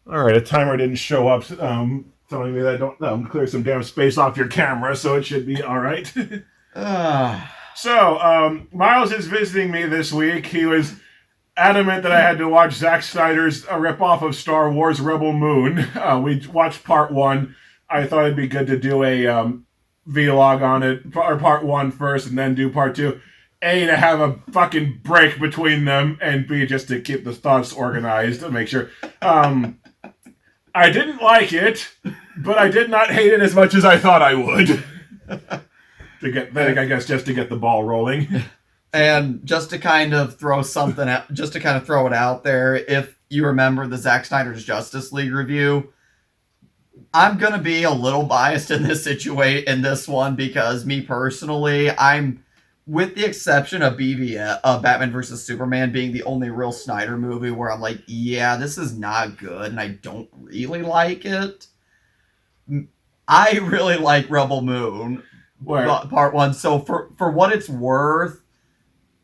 All right, a timer didn't show up, telling me that I don't clear some damn space off your camera, so it should be all right. Uh, So, Miles is visiting me this week. He was adamant that I had to watch Zack Snyder's ripoff of Star Wars Rebel Moon. We watched part one. I thought it'd be good to do a vlog on it, or part one first, and then do part two. A, to have a fucking break between them, and B, just to keep the thoughts organized to make sure. I didn't like it, but I did not hate it as much as I thought I would. To get, I guess, just to get the ball rolling. and just to kind of throw something out, just to kind of throw it out there, if you remember the Zack Snyder's Justice League review, I'm gonna be a little biased in this one because me personally, I'm with the exception of BVS, Batman versus Superman being the only real Snyder movie where I'm like, yeah, this is not good, and I don't really like it. I really like Rebel Moon, Where part one. So for what it's worth,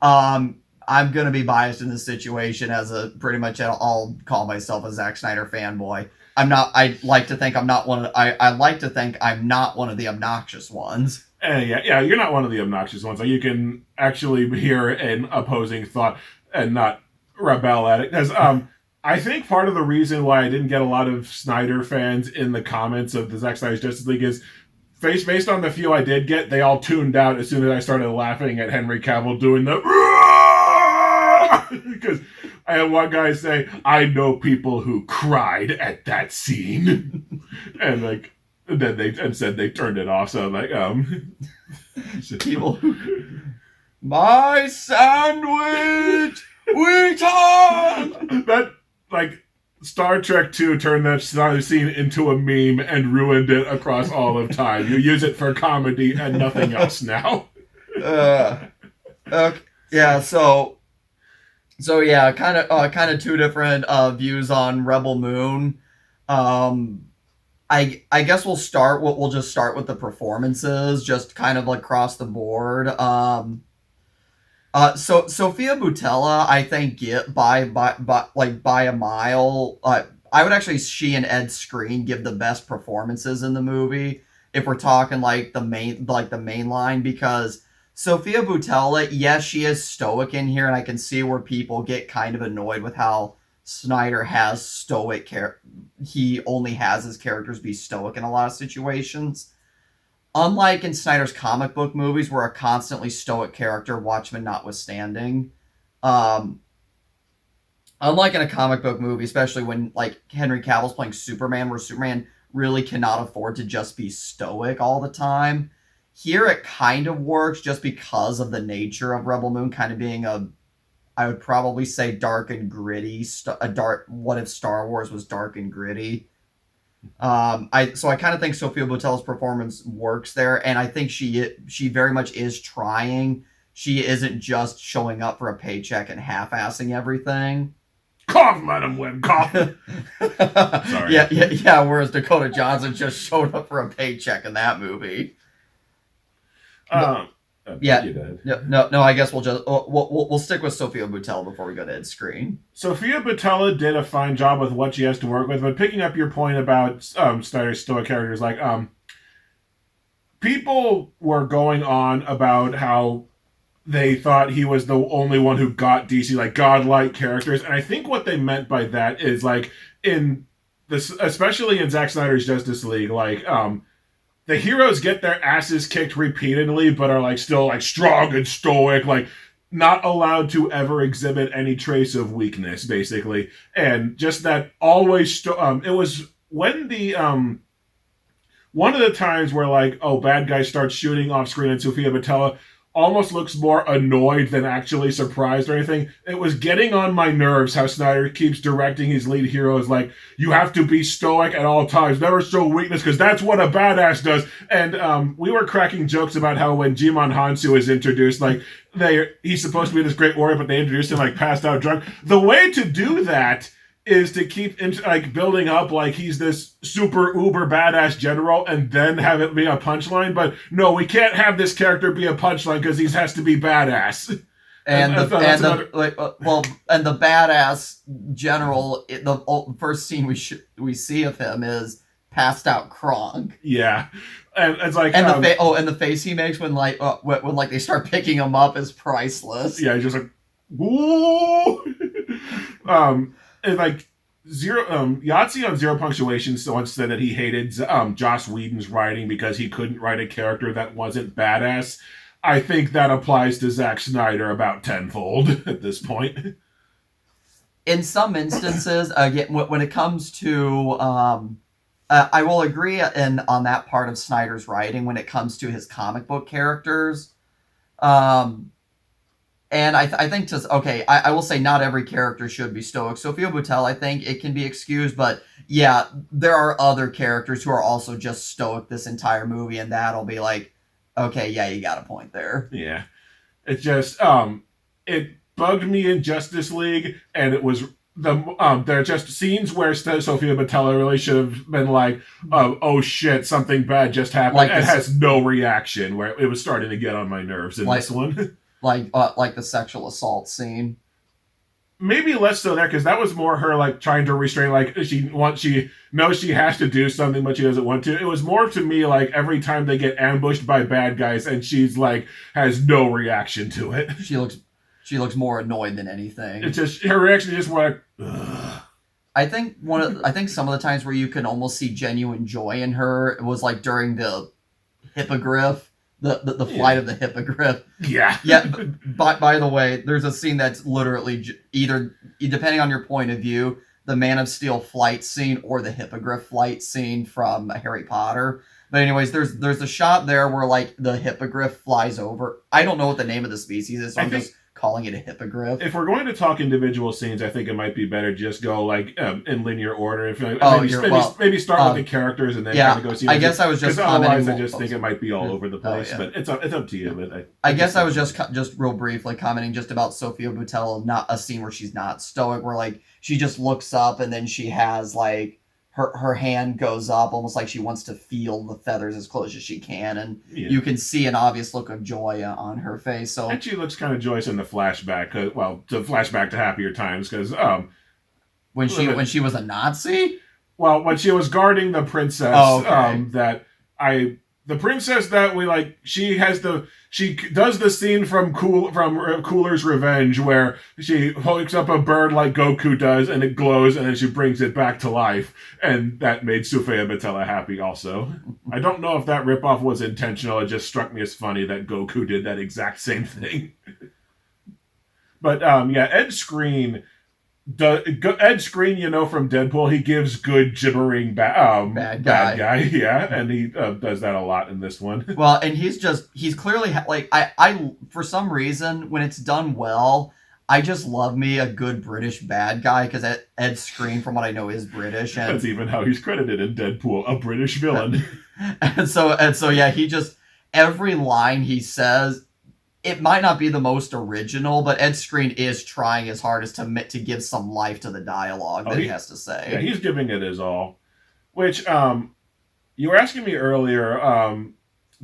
I'm gonna be biased in this situation as a pretty much I'll call myself a Zack Snyder fanboy. I'm not. I like to think I'm not one of. I like to think I'm not one of the obnoxious ones. yeah, you're not one of the obnoxious ones. Like, you can actually hear an opposing thought and not rebel at it. Because I think part of the reason why I didn't get a lot of Snyder fans in the comments of the Zack Snyder's Justice League is based on the few I did get, they all tuned out as soon as I started laughing at Henry Cavill doing the because I had one guy say, "I know people who cried at that scene," and like then they and said they turned it off. So I'm like, People, my sandwich, we talk. that like Star Trek 2 turned that scene into a meme and ruined it across all of time. You use it for comedy and nothing else now. Uh, okay, yeah. So yeah, kind of two different views on Rebel Moon. Um, I guess we'll just start with the performances, just kind of like across the board. So Sophia Boutella, I think get by a mile. I would actually she and Ed Screen give the best performances in the movie if we're talking like the main line because Sophia Boutella, yes, she is stoic in here, and I can see where people get kind of annoyed with how Snyder has he only has his characters be stoic in a lot of situations. Unlike in Snyder's comic book movies, where a constantly stoic character, Watchmen notwithstanding, um, unlike in a comic book movie, especially when like Henry Cavill's playing Superman, where Superman really cannot afford to just be stoic all the time. Here it kind of works just because of the nature of Rebel Moon kind of being I would probably say dark and gritty, a dark. What if Star Wars was dark and gritty? I kind of think Sophia Boutella's performance works there, and I think she very much is trying. She isn't just showing up for a paycheck and half-assing everything. Cough, Madam Web, cough. Sorry. Yeah. Whereas Dakota Johnson just showed up for a paycheck in that movie. Um, Yeah, you did. no. I guess we'll stick with Sophia Boutella before we go to Ed Screen. Sophia Boutella did a fine job with what she has to work with, but picking up your point about Snyder's stoic characters, like people were going on about how they thought he was the only one who got DC like godlike characters, and I think what they meant by that is like in this, especially in Zack Snyder's Justice League, like the heroes get their asses kicked repeatedly, but are like still like strong and stoic, like not allowed to ever exhibit any trace of weakness, basically, and just that always. It was when the one of the times where like bad guy starts shooting off screen and Sophia Boutella almost looks more annoyed than actually surprised or anything. It was getting on my nerves how Snyder keeps directing his lead heroes like, you have to be stoic at all times, never show weakness, because that's what a badass does. And we were cracking jokes about how when Jimon Hansu is introduced, like he's supposed to be this great warrior, but they introduced him like passed out drunk. The way to do that is to keep like building up like he's this super uber badass general and then have it be a punchline. But no, we can't have this character be a punchline because he has to be badass. And the that's and another. the like, and the badass general. The first scene we see of him is passed out Kronk. Yeah, and it's like And and the face he makes when like they start picking him up is priceless. yeah, just like woo. And like zero Yahtzee on Zero Punctuation once said that he hated Joss Whedon's writing because he couldn't write a character that wasn't badass. I think that applies to Zack Snyder about tenfold at this point. In some instances, again, when it comes to I will agree on that part of Snyder's writing when it comes to his comic book characters. And I think I will say not every character should be stoic. Sophia Boutelle, I think it can be excused, but yeah, there are other characters who are also just stoic this entire movie, and that'll be like, okay, yeah, you got a point there. Yeah. It just it bugged me in Justice League, and it was there are just scenes where Sophia Boutella really should have been like, oh shit, something bad just happened, like and has no reaction, where it was starting to get on my nerves in this one. like the sexual assault scene. Maybe less so there, because that was more her like trying to restrain, like she knows she has to do something but she doesn't want to. It was more to me like every time they get ambushed by bad guys and she's like has no reaction to it. She looks more annoyed than anything. It's just her reaction is just like ugh. I think some of the times where you can almost see genuine joy in her was like during the hippogriff. The flight of the hippogriff. Yeah. Yeah. By the way, there's a scene that's literally either, depending on your point of view, the Man of Steel flight scene or the hippogriff flight scene from Harry Potter. But anyways, there's a shot there where like the hippogriff flies over. I don't know what the name of the species is, so I'm just calling it a hippogriff. If we're going to talk individual scenes, I think it might be better just go like in linear order. If maybe start with the characters and then kind of go see. I guess I was just otherwise I just think it might be all over the place. But it's up to you. But I guess I was just real briefly commenting just about Sophia Boutella, not a scene where she's not stoic, where like she just looks up and then she has like her hand goes up almost like she wants to feel the feathers as close as she can, and you can see an obvious look of joy on her face. So and she looks kind of joyous in the flashback. To flashback to happier times, because when she was a Nazi. Well, when she was guarding the princess, the princess that we like, she does the scene from Cooler's Revenge where she hooks up a bird like Goku does and it glows and then she brings it back to life, and that made Sophia Boutella happy also. I don't know if that ripoff was intentional, it just struck me as funny that Goku did that exact same thing. But Ed Skrein, from Deadpool, he gives good gibbering bad guy, yeah, and he does that a lot in this one. Well, and he's clearly like I for some reason when it's done well, I just love me a good British bad guy, because Ed Skrein, from what I know, is British, and that's even how he's credited in Deadpool, a British villain. and so yeah, he just every line he says. It might not be the most original, but Ed Skrein is trying his hardest to give some life to the dialogue that he has to say. Yeah, he's giving it his all. Which, you were asking me earlier,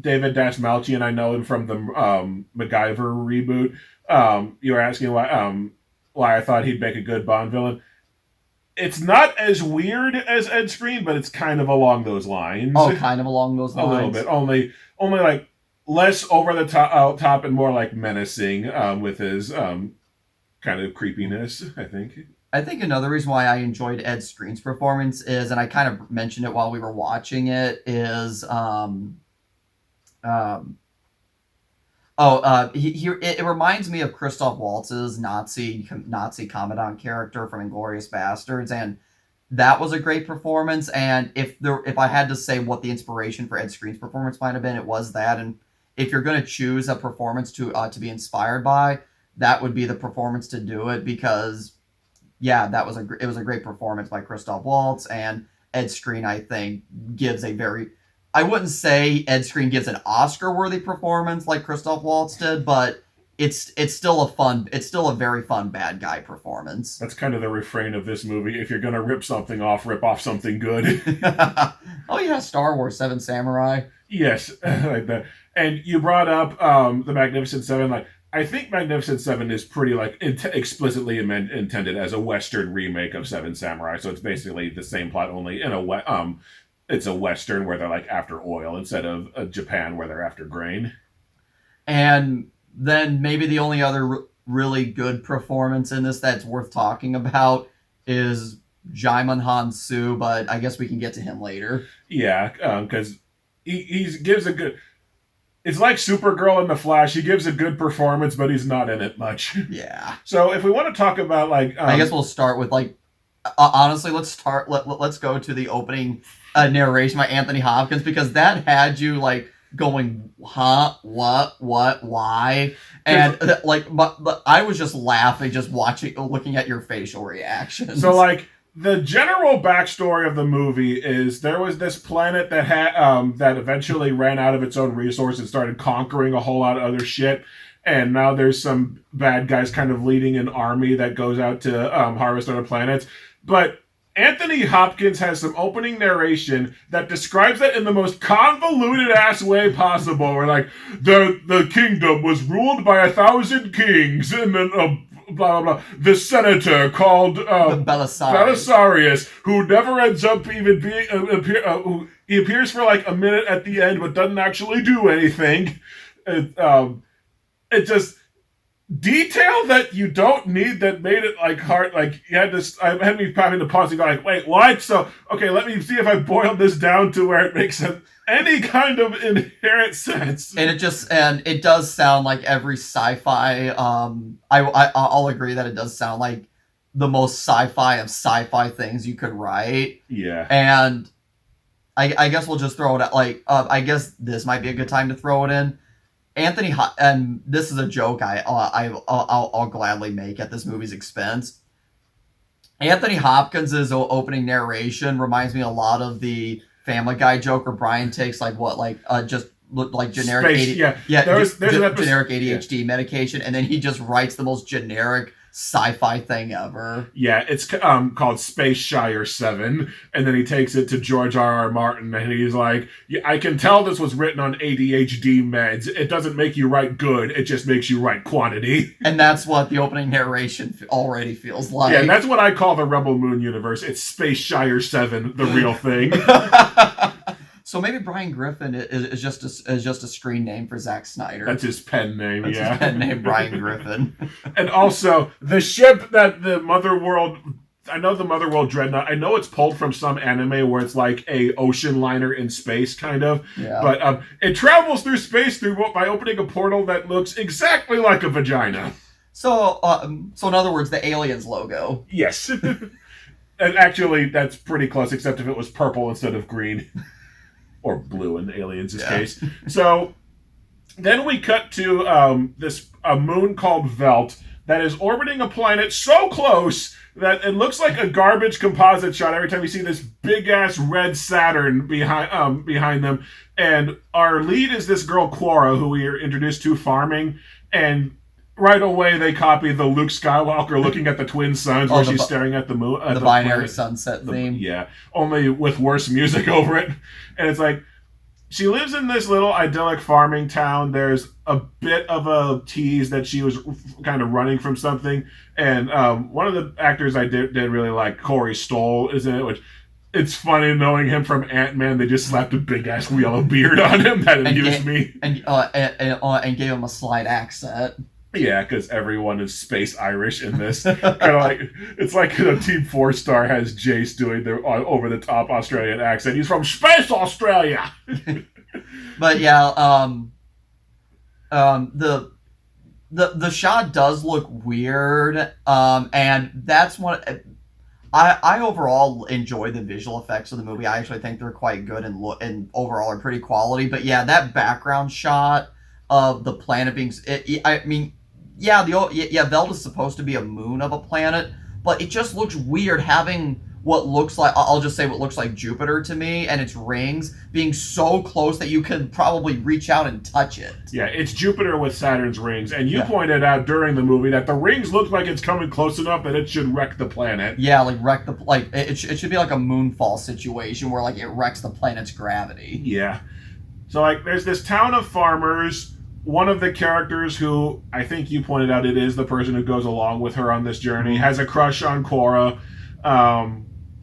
David Dastmalchian, I know him from the MacGyver reboot. You were asking why I thought he'd make a good Bond villain. It's not as weird as Ed Skrein, but it's kind of along those lines. Oh, kind of along those lines. A little bit. Only like less over the top and more like menacing with his kind of creepiness, I think. I think another reason why I enjoyed Ed Skrein's performance is, and I kind of mentioned it while we were watching it, is it reminds me of Christoph Waltz's Nazi Commandant character from Inglourious Bastards, and that was a great performance. And if I had to say what the inspiration for Ed Skrein's performance might have been, it was that. And if you're going to choose a performance to be inspired by, that would be the performance to do it, because, yeah, it was a great performance by Christoph Waltz, and Ed Skrein, I think, gives a very, I wouldn't say Ed Skrein gives an Oscar-worthy performance like Christoph Waltz did, but it's still a very fun bad guy performance. That's kind of the refrain of this movie. If you're going to rip something off, rip off something good. Oh yeah, Star Wars, Seven Samurai. Yes, like that. And you brought up the Magnificent Seven. Like, I think Magnificent Seven is pretty like explicitly intended as a Western remake of Seven Samurai. So it's basically the same plot, only in a it's a Western where they're like after oil instead of Japan where they're after grain. And then maybe the only other really good performance in this that's worth talking about is Jaimon Hansu, but I guess we can get to him later. Yeah, because he gives a good. It's like Supergirl in The Flash. He gives a good performance, but he's not in it much. Yeah. So if we want to talk about like, I guess we'll start with like, honestly, let's go to the opening narration by Anthony Hopkins, because that had you like going, huh, what, why, and like, but I was just laughing, just looking at your facial reactions. So like. The general backstory of the movie is there was this planet that had that eventually ran out of its own resources and started conquering a whole lot of other shit, and now there's some bad guys kind of leading an army that goes out to harvest other planets. But Anthony Hopkins has some opening narration that describes that in the most convoluted ass way possible. Where like the kingdom was ruled by 1,000 kings, and then blah blah blah. The senator called Belisarius, who never ends up even being he appears for like a minute at the end, but doesn't actually do anything. It just detail that you don't need that made it like hard. Like you had this, I had me having to pause and go like, wait, what? So okay, let me see if I boiled this down to where it makes any kind of inherent sense. And it does sound like every sci-fi. I'll agree that it does sound like the most sci-fi of sci-fi things you could write. Yeah. And I guess we'll just throw it at like I guess this might be a good time to throw it in. And this is a joke I'll gladly make at this movie's expense. Anthony Hopkins' opening narration reminds me a lot of the Family Guy joke where Brian takes just look like generic generic ADHD medication, and then he just writes the most generic sci-fi thing ever. Yeah, it's called Space Shire 7, and then he takes it to George R.R. Martin, and he's like, yeah, I can tell this was written on ADHD meds. It doesn't make you write good, it just makes you write quantity. And that's what the opening narration already feels like. Yeah, that's what I call the Rebel Moon universe. It's Space Shire 7, the real thing. So maybe Brian Griffin is just a screen name for Zack Snyder. That's his pen name. That's his pen name, Brian Griffin. And also the ship that the Motherworld. I know the Motherworld Dreadnought. I know it's pulled from some anime where it's like a ocean liner in space, kind of. Yeah. But it travels through space by opening a portal that looks exactly like a vagina. So in other words, the Aliens logo. Yes. And actually, that's pretty close, except if it was purple instead of green. Or blue in the Aliens' case. So then we cut to a moon called Velt that is orbiting a planet so close that it looks like a garbage composite shot every time you see this big ass red Saturn behind them. And our lead is this girl Quora, who we are introduced to farming, and right away they copy the Luke Skywalker looking at the twin suns where she's staring at the moon. The binary sunset theme. Yeah, only with worse music over it. And it's like, she lives in this little idyllic farming town. There's a bit of a tease that she was kind of running from something. And one of the actors I did really like, Corey Stoll, is in it, which it's funny knowing him from Ant-Man. They just slapped a big-ass yellow beard on him. That amused me. And gave him a slight accent. Yeah, because everyone is space Irish in this. Kind of like, it's like Team 4-Star has Jace doing the over-the-top Australian accent. He's from Space Australia! But yeah, the shot does look weird, and that's what I overall enjoy the visual effects of the movie. I actually think they're quite good and overall are pretty quality. But yeah, that background shot of the planet being, Veld is supposed to be a moon of a planet, but it just looks weird having what looks like, I'll just say what looks like Jupiter to me, and its rings being so close that you can probably reach out and touch it. Yeah, it's Jupiter with Saturn's rings, and you pointed out during the movie that the rings look like it's coming close enough that it should wreck the planet. Yeah, it should be like a moonfall situation where like it wrecks the planet's gravity. Yeah. So like there's this town of farmers one of the characters who I think you pointed out, it is the person who goes along with her on this journey, has a crush on Cora.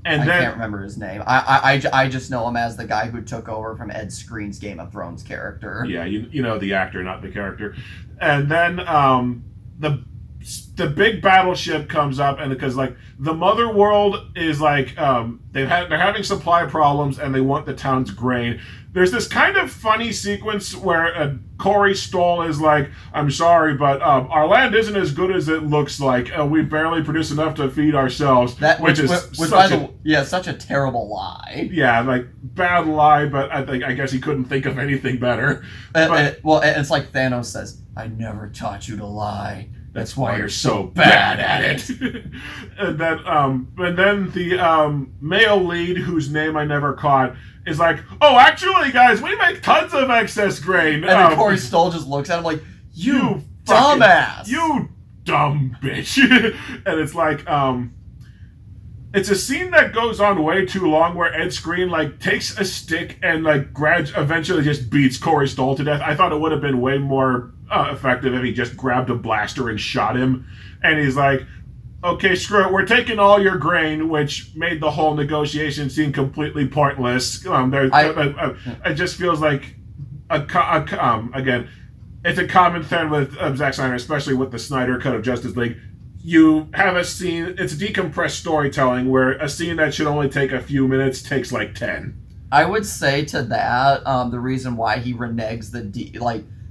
And I then can't remember his name. I just know him as the guy who took over from Ed Skrein's Game of Thrones character. yeah, you know the actor, not the character. And then the big battleship comes up, and because like the mother world is like they're having supply problems and they want the town's grain. There's this kind of funny sequence where Corey Stoll is like, I'm sorry, but our land isn't as good as it looks like. We barely produce enough to feed ourselves, which is such a terrible lie. Yeah, like bad lie, but I guess he couldn't think of anything better. It's like Thanos says, I never taught you to lie. That's why you're so bad at it. and then the male lead, whose name I never caught, is like, oh, actually, guys, we make tons of excess grain. And then Corey Stoll just looks at him like, you dumbass. You dumb bitch. And it's like, it's a scene that goes on way too long where Ed Skrein like takes a stick and like eventually just beats Corey Stoll to death. I thought it would have been way more effective if he just grabbed a blaster and shot him. And he's like, okay, screw it, we're taking all your grain, which made the whole negotiation seem completely pointless. It just feels like again, it's a common thread with Zack Snyder, especially with the Snyder cut of Justice League. You have a scene, it's decompressed storytelling where a scene that should only take a few minutes takes like 10. I would say to that, the reason why he reneges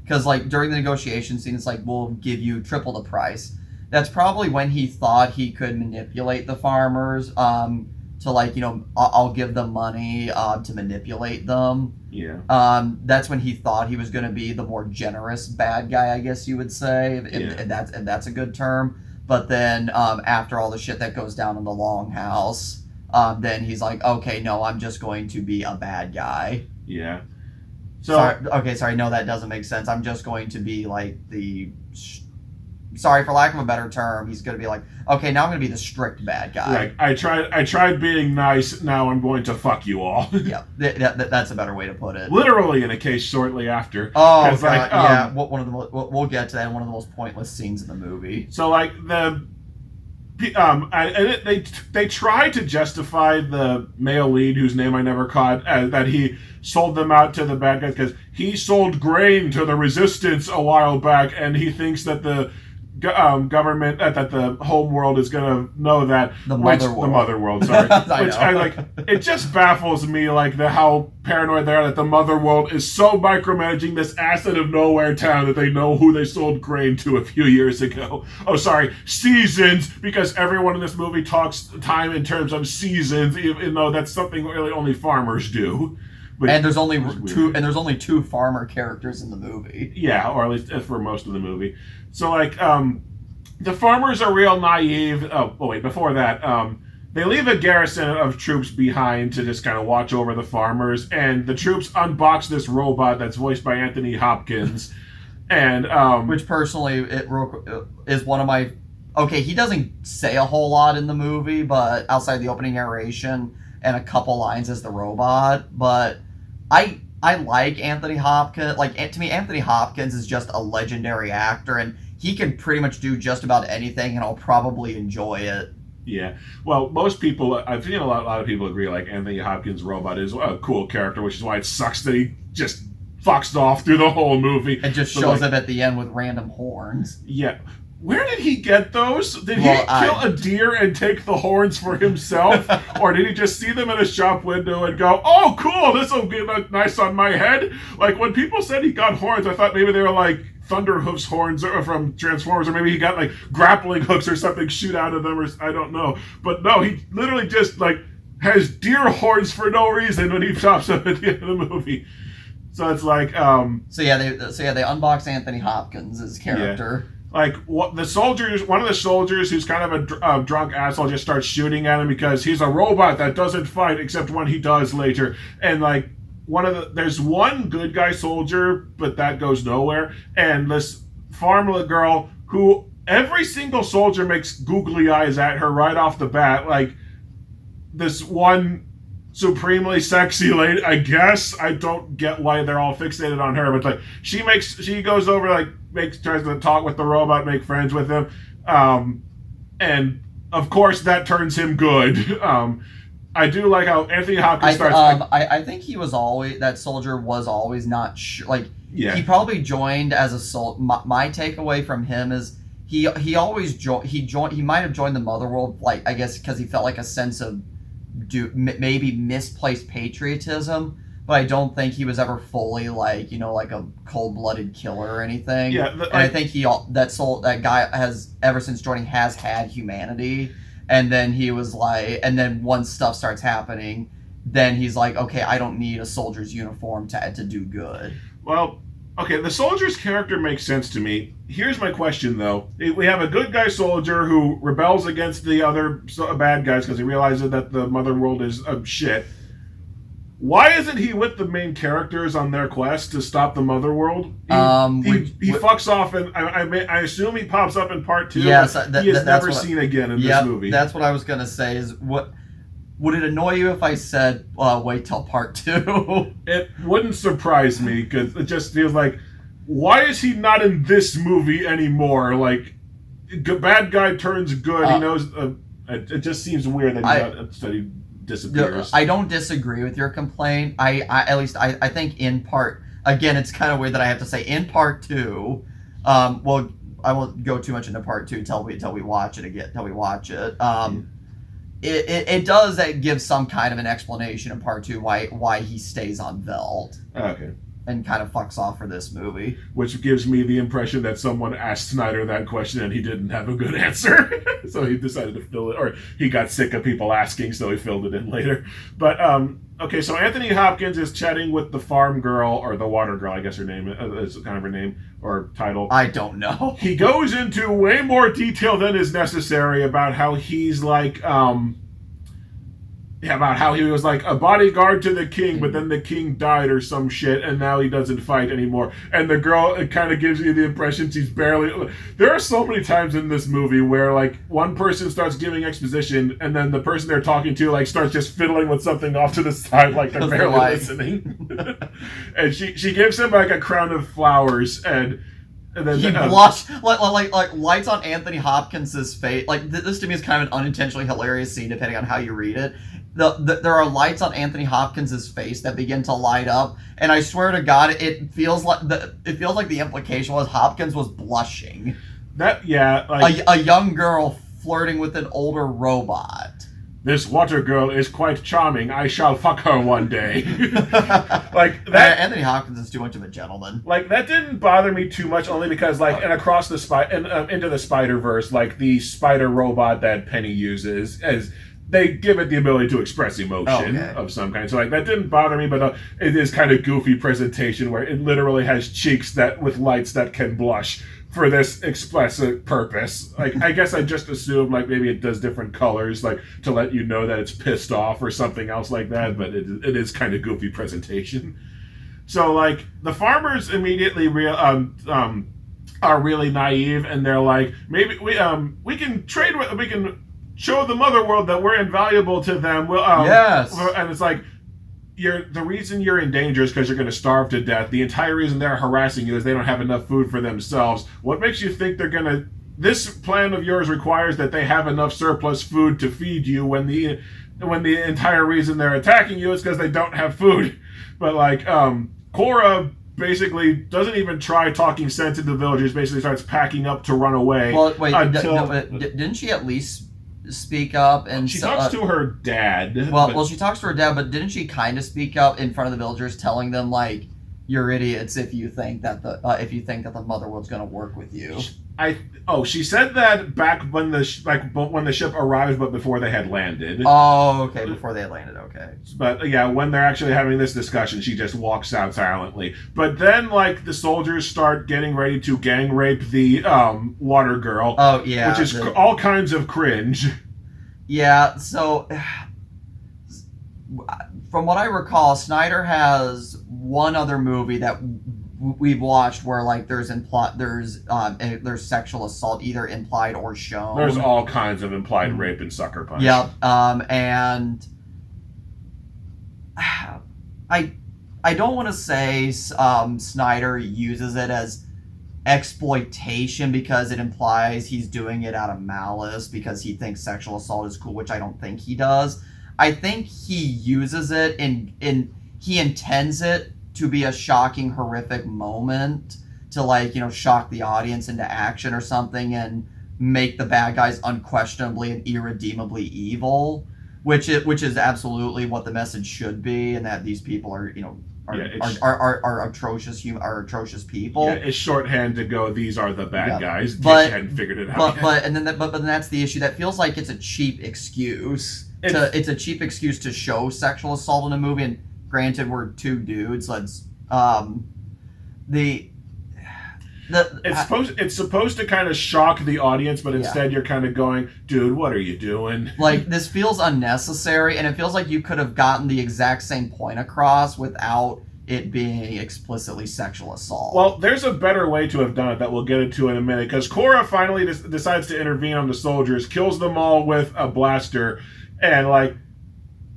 because like during the negotiation scene, it's like, we'll give you triple the price. That's probably when he thought he could manipulate the farmers to like, I'll give them money to manipulate them. Yeah. That's when he thought he was going to be the more generous bad guy, I guess you would say, and that's a good term. But then after all the shit that goes down in the Longhouse, then he's like, okay, no, I'm just going to be a bad guy. Yeah. Sorry, no, that doesn't make sense. I'm just going to be like sorry, for lack of a better term, he's going to be like, okay, now I'm going to be the strict bad guy. Like, I tried being nice, now I'm going to fuck you all. Yeah, that's a better way to put it. Literally in a case shortly after. Oh, God, yeah, we'll get to that in one of the most pointless scenes in the movie. So, like, they try to justify the male lead, whose name I never caught, that he sold them out to the bad guys because he sold grain to the resistance a while back, and he thinks that the government, that the home world is going to know that. The mother world, sorry. It just baffles me, like, how paranoid they are that the mother world is so micromanaging this asset of nowhere town that they know who they sold grain to a few years ago. Oh, sorry, seasons, because everyone in this movie talks time in terms of seasons, even though that's something really only farmers do. And there's only two farmer characters in the movie. Yeah, or at least for most of the movie. So, like, the farmers are real naive. Oh, wait, before that, they leave a garrison of troops behind to just kind of watch over the farmers, and the troops unbox this robot that's voiced by Anthony Hopkins, and which personally is one of my. Okay, he doesn't say a whole lot in the movie, but outside the opening narration and a couple lines as the robot, but I like Anthony Hopkins. Like, to me, Anthony Hopkins is just a legendary actor, and he can pretty much do just about anything, and I'll probably enjoy it. Yeah. Well, most people, I've seen a lot of people agree, like, Anthony Hopkins' robot is a cool character, which is why it sucks that he just fucks off through the whole movie. It just shows up at the end with random horns. Yeah. Where did he get those? Did he kill a deer and take the horns for himself? Or did he just see them in a shop window and go, oh, cool, this will be nice on my head? Like, when people said he got horns, I thought maybe they were like Thunderhoof's horns from Transformers, or maybe he got like grappling hooks or something shoot out of them, or I don't know. But no, he literally just like has deer horns for no reason when he chops up at the end of the movie. So it's like, they unbox Anthony Hopkins' character. Yeah. Like, one of the soldiers who's kind of a drunk asshole just starts shooting at him because he's a robot that doesn't fight except when he does later. And like, there's one good guy soldier, but that goes nowhere. And this farmlet girl who every single soldier makes googly eyes at her right off the bat. Like, this one supremely sexy lady. I guess I don't get why they're all fixated on her, but like she goes over like tries to talk with the robot, make friends with him, and of course that turns him good. I do like how Anthony Hopkins starts. I think he was always that soldier was always not sure. Like Yeah. he probably joined as a soldier. My takeaway from him is he always joined. He might have joined the Motherworld, like I guess because he felt like a sense of maybe misplaced patriotism. But I don't think he was ever fully like like a cold-blooded killer or anything. Yeah, and I think that guy has ever since joining has had humanity. And then he was like, and then once stuff starts happening, then he's like, okay, I don't need a soldier's uniform to do good. Well, okay, the soldier's character makes sense to me. Here's my question, though. We have a good guy soldier who rebels against the other bad guys because he realizes that the mother world is shit. Why isn't he with the main characters on their quest to stop the mother world? He fucks off, and I assume he pops up in part 2. Yes, he is never seen again in this movie. That's what I was gonna say. Is what would it annoy you if I said wait till part 2? It wouldn't surprise me because it just feels like, why is he not in this movie anymore? Like, bad guy turns good. He knows. It just seems weird that he disappears. I don't disagree with your complaint. I think in part, again, it's kind of weird that I have to say in part 2. Well, I won't go too much into part 2 till we watch it again. Till we watch it. It does give some kind of an explanation in part 2 why he stays on Veld. Okay. And kind of fucks off for this movie. Which gives me the impression that someone asked Snyder that question and he didn't have a good answer. So he decided to fill it, or he got sick of people asking, so he filled it in later. But, okay, so Anthony Hopkins is chatting with the farm girl, or the water girl, I guess her name is kind of her name, or title. I don't know. He goes into way more detail than is necessary about how he's like, about how he was like a bodyguard to the king, but then the king died or some shit, and now he doesn't fight anymore. And the girl, it kind of gives you the impression she's barely... There are so many times in this movie where, like, one person starts giving exposition, and then the person they're talking to, like, starts just fiddling with something off to the side, like they're barely listening. And she gives him, like, a crown of flowers, and then he blushed, like lights on Anthony Hopkins' face. Like, this to me is kind of an unintentionally hilarious scene, depending on how you read it. There are lights on Anthony Hopkins' face that begin to light up, and I swear to God, it feels like the implication was Hopkins was blushing. Like a young girl flirting with an older robot. This water girl is quite charming. I shall fuck her one day. Like that. Anthony Hopkins is too much of a gentleman. Like that didn't bother me too much, only because like and across the into the Spider-Verse, like the spider robot that Penny uses as. They give it the ability to express emotion of some kind. So like that didn't bother me, but it is kind of goofy presentation where it literally has cheeks with lights that can blush for this explicit purpose. Like I guess I just assumed like maybe it does different colors, like to let you know that it's pissed off or something else like that. But it is kind of goofy presentation. So like the farmers immediately are really naive, and they're like, maybe we can trade with we can. Show the mother world that we're invaluable to them. Yes. And it's like, the reason you're in danger is because you're going to starve to death. The entire reason they're harassing you is they don't have enough food for themselves. What makes you think they're going to... This plan of yours requires that they have enough surplus food to feed you when the entire reason they're attacking you is because they don't have food. But like, Cora basically doesn't even try talking sense into the villagers, basically starts packing up to run away. Well, wait, didn't she at least speak up? And she talks to her dad. Well, she talks to her dad, but didn't she kind of speak up in front of the villagers, telling them like, "You're idiots if you think that the mother world's going to work with you." She said that back when the ship arrived, but before they had landed. Oh, okay, before they had landed. Okay. But yeah, when they're actually having this discussion, she just walks out silently. But then, like, the soldiers start getting ready to gang rape the water girl. Oh yeah, which is all kinds of cringe. Yeah. So, from what I recall, Snyder has one other movie that we've watched where like there's sexual assault either implied or shown. There's all kinds of implied rape in Sucker Punch. Yep. And I don't want to say Snyder uses it as exploitation because it implies he's doing it out of malice because he thinks sexual assault is cool, which I don't think he does. I think he uses it he intends it to be a shocking, horrific moment to, like, shock the audience into action or something and make the bad guys unquestionably and irredeemably evil, which is absolutely what the message should be, and that these people are atrocious people. Yeah, it's shorthand to go, these are the bad guys. But hadn't figured it out. But then that's the issue. That feels like it's a cheap excuse. It's a cheap excuse to show sexual assault in a movie. And granted, we're two dudes. It's supposed to kind of shock the audience, but instead you're kind of going, dude, what are you doing? Like, this feels unnecessary, and it feels like you could have gotten the exact same point across without it being explicitly sexual assault. Well, there's a better way to have done it that we'll get into in a minute, because Cora finally decides to intervene on the soldiers, kills them all with a blaster, and, like,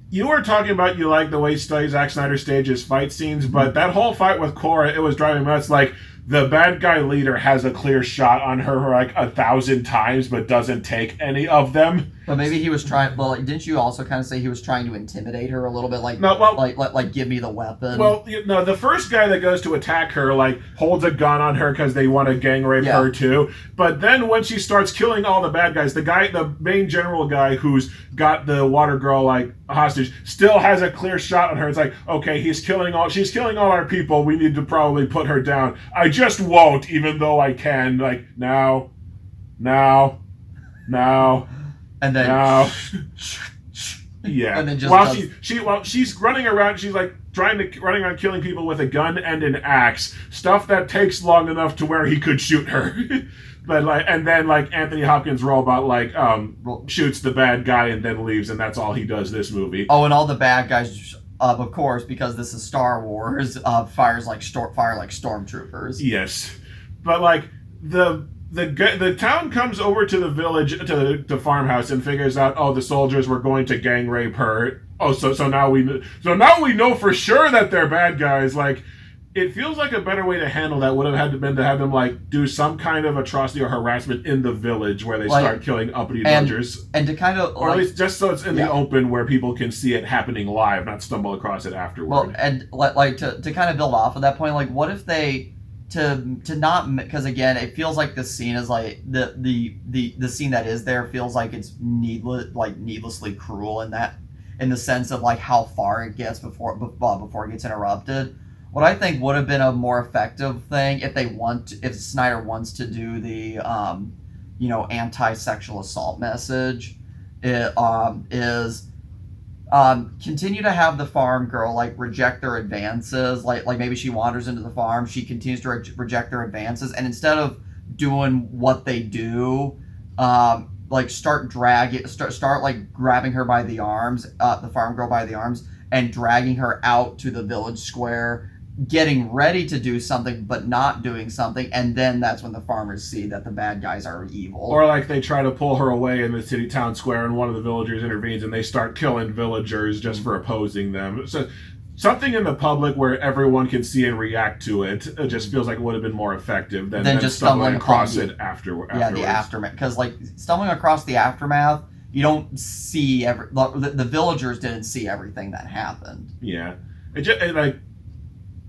you were talking about you like the way Zack Snyder stages fight scenes, but that whole fight with Cora, it was driving me nuts. Like, the bad guy leader has a clear shot on her like 1,000 times, but doesn't take any of them. But maybe he was trying. Well, didn't you also kind of say he was trying to intimidate her a little bit? Like, like give me the weapon. Well, the first guy that goes to attack her, like, holds a gun on her because they want to gang rape her too. But then when she starts killing all the bad guys, the main general guy who's got the water girl like hostage still has a clear shot on her. It's like, okay, she's killing all our people. We need to probably put her down. I just won't, even though I can. Like, now. And then yeah. And then just while she's running around, she's like running around killing people with a gun and an axe, stuff that takes long enough to where he could shoot her. But and then Anthony Hopkins' robot shoots the bad guy and then leaves, and that's all he does this movie. Oh, and all the bad guys, of course, because this is Star Wars, fire like stormtroopers. Yes, but the town comes over to the village, to the farmhouse, and figures out, the soldiers were going to gang rape her. Oh, so now we know for sure that they're bad guys. Like, it feels like a better way to handle that would have had to been to have them do some kind of atrocity or harassment in the village where they start killing uppity villagers, and to kind of, or at least just so it's in the open where people can see it happening live, not stumble across it afterward. Well, and to kind of build off of that point, what if they to not, because again, it feels like this scene is like the scene that is there feels like it's needlessly cruel in the sense of how far it gets before it gets interrupted. What I think would have been a more effective thing if Snyder wants to do the anti-sexual assault message, is continue to have the farm girl reject their advances, like maybe she wanders into the farm, she continues to reject their advances, and instead of doing what they do, start grabbing her by the arms, the farm girl by the arms, and dragging her out to the village square, getting ready to do something but not doing something, and then that's when the farmers see that the bad guys are evil. Or they try to pull her away in the city town square, and one of the villagers intervenes and they start killing villagers just for opposing them. So something in the public where everyone can see and react to it, it just feels like it would have been more effective than just stumbling across it afterwards. Yeah, the aftermath. Because stumbling across the aftermath, you don't see the villagers didn't see everything that happened. Yeah,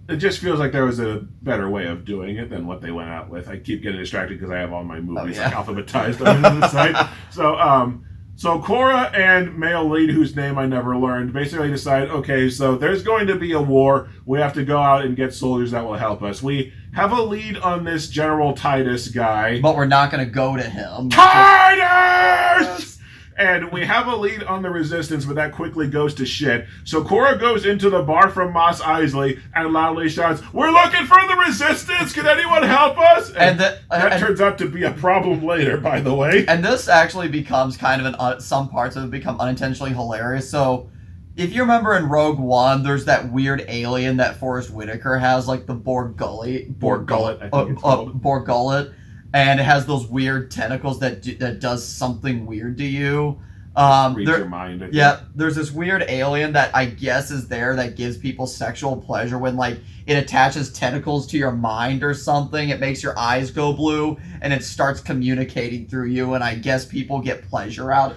it just feels like there was a better way of doing it than what they went out with. I keep getting distracted because I have all my movies alphabetized on the site. So Cora and male lead, whose name I never learned, basically decide, okay, so there's going to be a war. We have to go out and get soldiers that will help us. We have a lead on this General Titus guy. But we're not going to go to him. Titus! And we have a lead on the Resistance, but that quickly goes to shit. So Cora goes into the bar from Mos Eisley and loudly shouts, "We're looking for the Resistance! Can anyone help us?" And that turns out to be a problem later, by the way. And this actually becomes kind of some parts of it become unintentionally hilarious. So if you remember in Rogue One, there's that weird alien that Forrest Whitaker has, the Borg Gullet, I think it's called. Borg Gullet. And it has those weird tentacles that does something weird to you. Reads your mind. I think. Yeah, there's this weird alien that I guess is there that gives people sexual pleasure when like it attaches tentacles to your mind or something. It makes your eyes go blue and it starts communicating through you. And I guess people get pleasure out.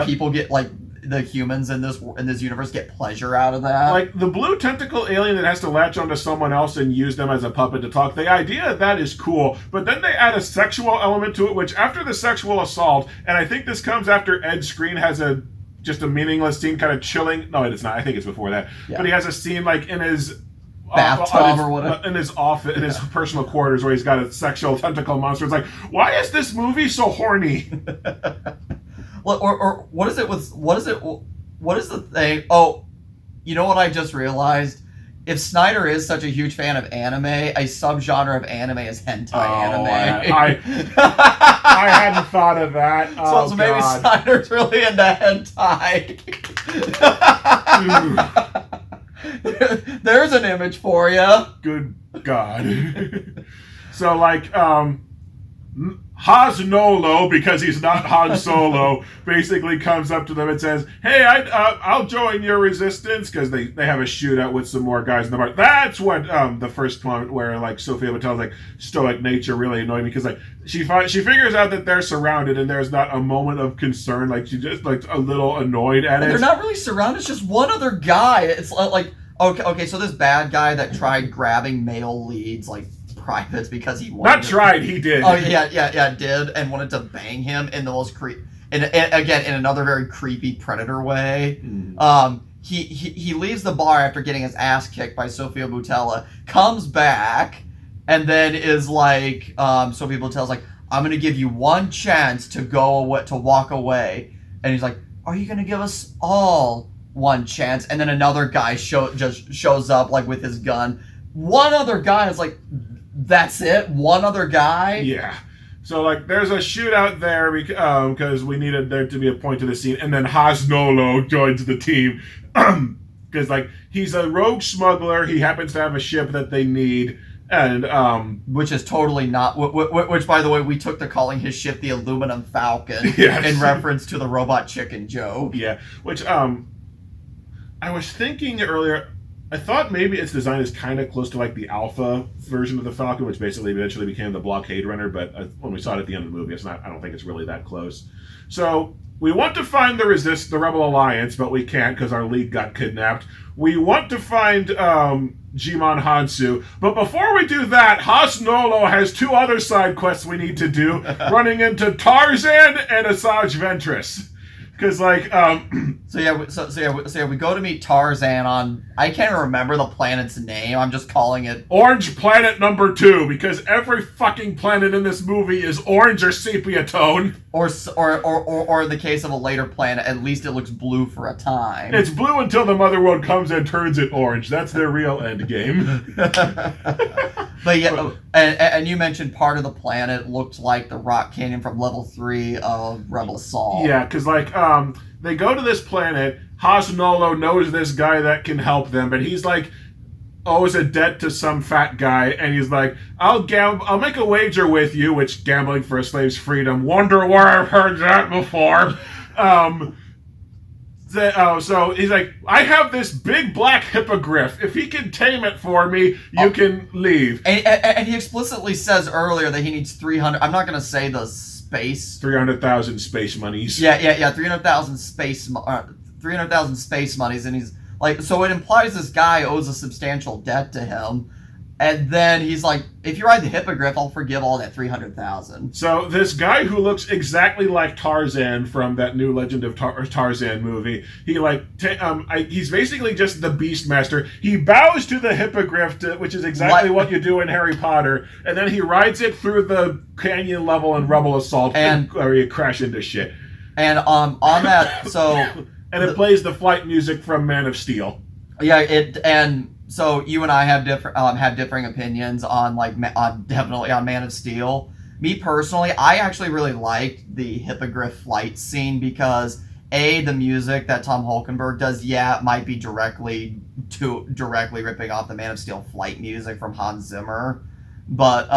People get like the humans in this universe get pleasure out of that. Like the blue tentacle alien that has to latch onto someone else and use them as a puppet to talk. The idea of that is cool, but then they add a sexual element to it, which after the sexual assault, and I think this comes after Ed Skrein has just a meaningless scene kind of chilling. No, it's not. I think it's before that. Yeah. But he has a scene like in his bathtub or whatever. In his office, in his personal quarters where he's got a sexual tentacle monster. It's like, why is this movie so horny? Or what is the thing? Oh, you know what I just realized? If Snyder is such a huge fan of anime, a subgenre of anime is hentai anime. I hadn't thought of that. So maybe Snyder's really into hentai. There's an image for you. Good God. So like, Hasnolo, because he's not Han Solo, basically comes up to them and says, "Hey, I'll join your resistance," because they have a shootout with some more guys in the bar. That's what the first one where like Sophia Mattel's like stoic nature really annoyed me, because like she figures out that they're surrounded and there's not a moment of concern. Like she just like a little annoyed at it. They're not really surrounded. It's just one other guy. It's like okay. So this bad guy that tried grabbing male leads like privates because he wanted he did. Oh yeah, did, and wanted to bang him in the most and again in another very creepy predator way. He leaves the bar after getting his ass kicked by Sophia Boutella, comes back, and then is like, Sophia Boutella's like, "I'm gonna give you one chance to walk away," and he's like, "Are you gonna give us all one chance?" And then another guy just shows up like with his gun. One other guy is like, that's it? One other guy? Yeah. So, like, there's a shootout there because we needed there to be a point to the scene, and then Hasnolo joins the team because, like, he's a rogue smuggler. He happens to have a ship that they need, and which is totally not. Which, by the way, we took to calling his ship the Aluminum Falcon in reference to the Robot Chicken joke. Yeah. Which I was thinking earlier. I thought maybe its design is kind of close to like the Alpha version of the Falcon, which basically eventually became the Blockade Runner. But when we saw it at the end of the movie, it's not. I don't think it's really that close. So we want to find the Rebel Alliance, but we can't because our lead got kidnapped. We want to find Jimon Hansu, but before we do that, Hasnolo has two other side quests we need to do, running into Tarzan and Asajj Ventress. Because like So we go to meet Tarzan on, I can't remember the planet's name. I'm just calling it Orange Planet number 2, because every fucking planet in this movie is orange or sepia tone. Or in the case of a later planet, at least it looks blue for a time. It's blue until the Mother World comes and turns it orange. That's their real end game. But yeah, and you mentioned part of the planet looked like the rock canyon from level 3 of Rebel Assault. Yeah, because like they go to this planet. Hasnolo knows this guy that can help them, but he's like owes a debt to some fat guy, and he's like, I'll make a wager with you, which gambling for a slave's freedom. Wonder where I've heard that before. So he's like, I have this big black hippogriff. If he can tame it for me, you can leave. And he explicitly says earlier that he needs 300. I'm not going to say the space. 300,000 space monies. Yeah. 300,000 space. 300,000 space monies, and he's like, so it implies this guy owes a substantial debt to him. And then he's like, if you ride the hippogriff, I'll forgive all that 300,000. So this guy who looks exactly like Tarzan from that new Legend of Tarzan movie, he's basically just the Beastmaster. He bows to the hippogriff, which is exactly what you do in Harry Potter, and then he rides it through the canyon level in Rebel Assault, or you crash into shit. And on that, so and it plays the flight music from Man of Steel. Yeah, so you and I have differing opinions on definitely on Man of Steel. Me personally, I actually really liked the hippogriff flight scene because the music that Tom Holkenborg does, it might be directly ripping off the Man of Steel flight music from Hans Zimmer, but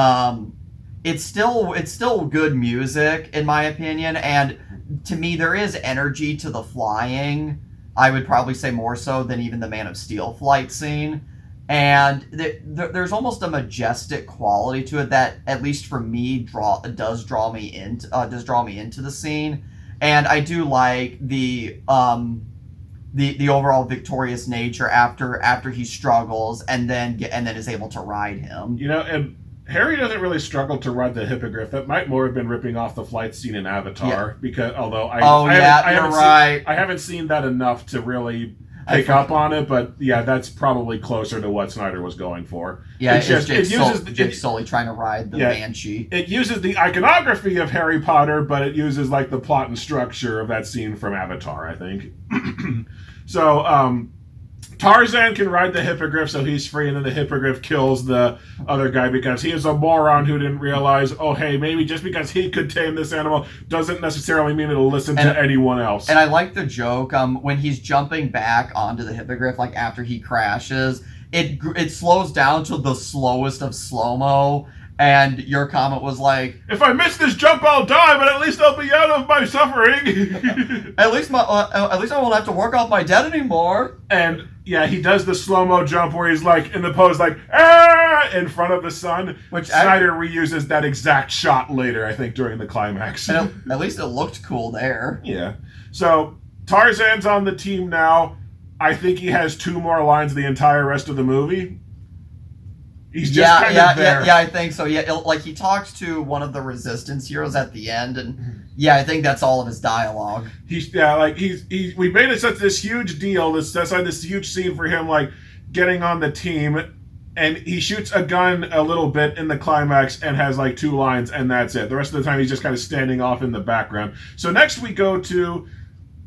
it's still good music in my opinion, and to me, there is energy to the flying. I would probably say more so than even the Man of Steel flight scene. And there's almost a majestic quality to it that, at least for me, does draw me into the scene. And I do like the overall victorious nature after he struggles and then is able to ride him. And Harry doesn't really struggle to ride the hippogriff. That might more have been ripping off the flight scene in Avatar, because although I haven't seen that enough to really pick up on it, but yeah, that's probably closer to what Snyder was going for. Yeah, it's Jake Sully trying to ride the Banshee. It uses the iconography of Harry Potter, but it uses like the plot and structure of that scene from Avatar, I think. So, Tarzan can ride the hippogriff, so he's free, and then the hippogriff kills the other guy because he is a moron who didn't realize, oh, hey, maybe just because he could tame this animal doesn't necessarily mean it'll listen to anyone else. And I like the joke, when he's jumping back onto the hippogriff, like after he crashes, it slows down to the slowest of slow-mo, and your comment was like, if I miss this jump, I'll die, but at least I'll be out of my suffering. at least I won't have to work off my debt anymore. And yeah, he does the slow-mo jump where he's like in the pose like, ah, in front of the sun, which Snyder reuses that exact shot later, I think, during the climax. And at least it looked cool there. Yeah. So Tarzan's on the team now. I think he has 2 more lines the entire rest of the movie. He's just kind of there. Yeah, I think so. Yeah, like he talks to one of the Resistance heroes at the end, and yeah, I think that's all of his dialogue. We made it such this huge deal, this huge scene for him, like getting on the team, and he shoots a gun a little bit in the climax and has like 2 lines, and that's it. The rest of the time he's just kind of standing off in the background. So next we go to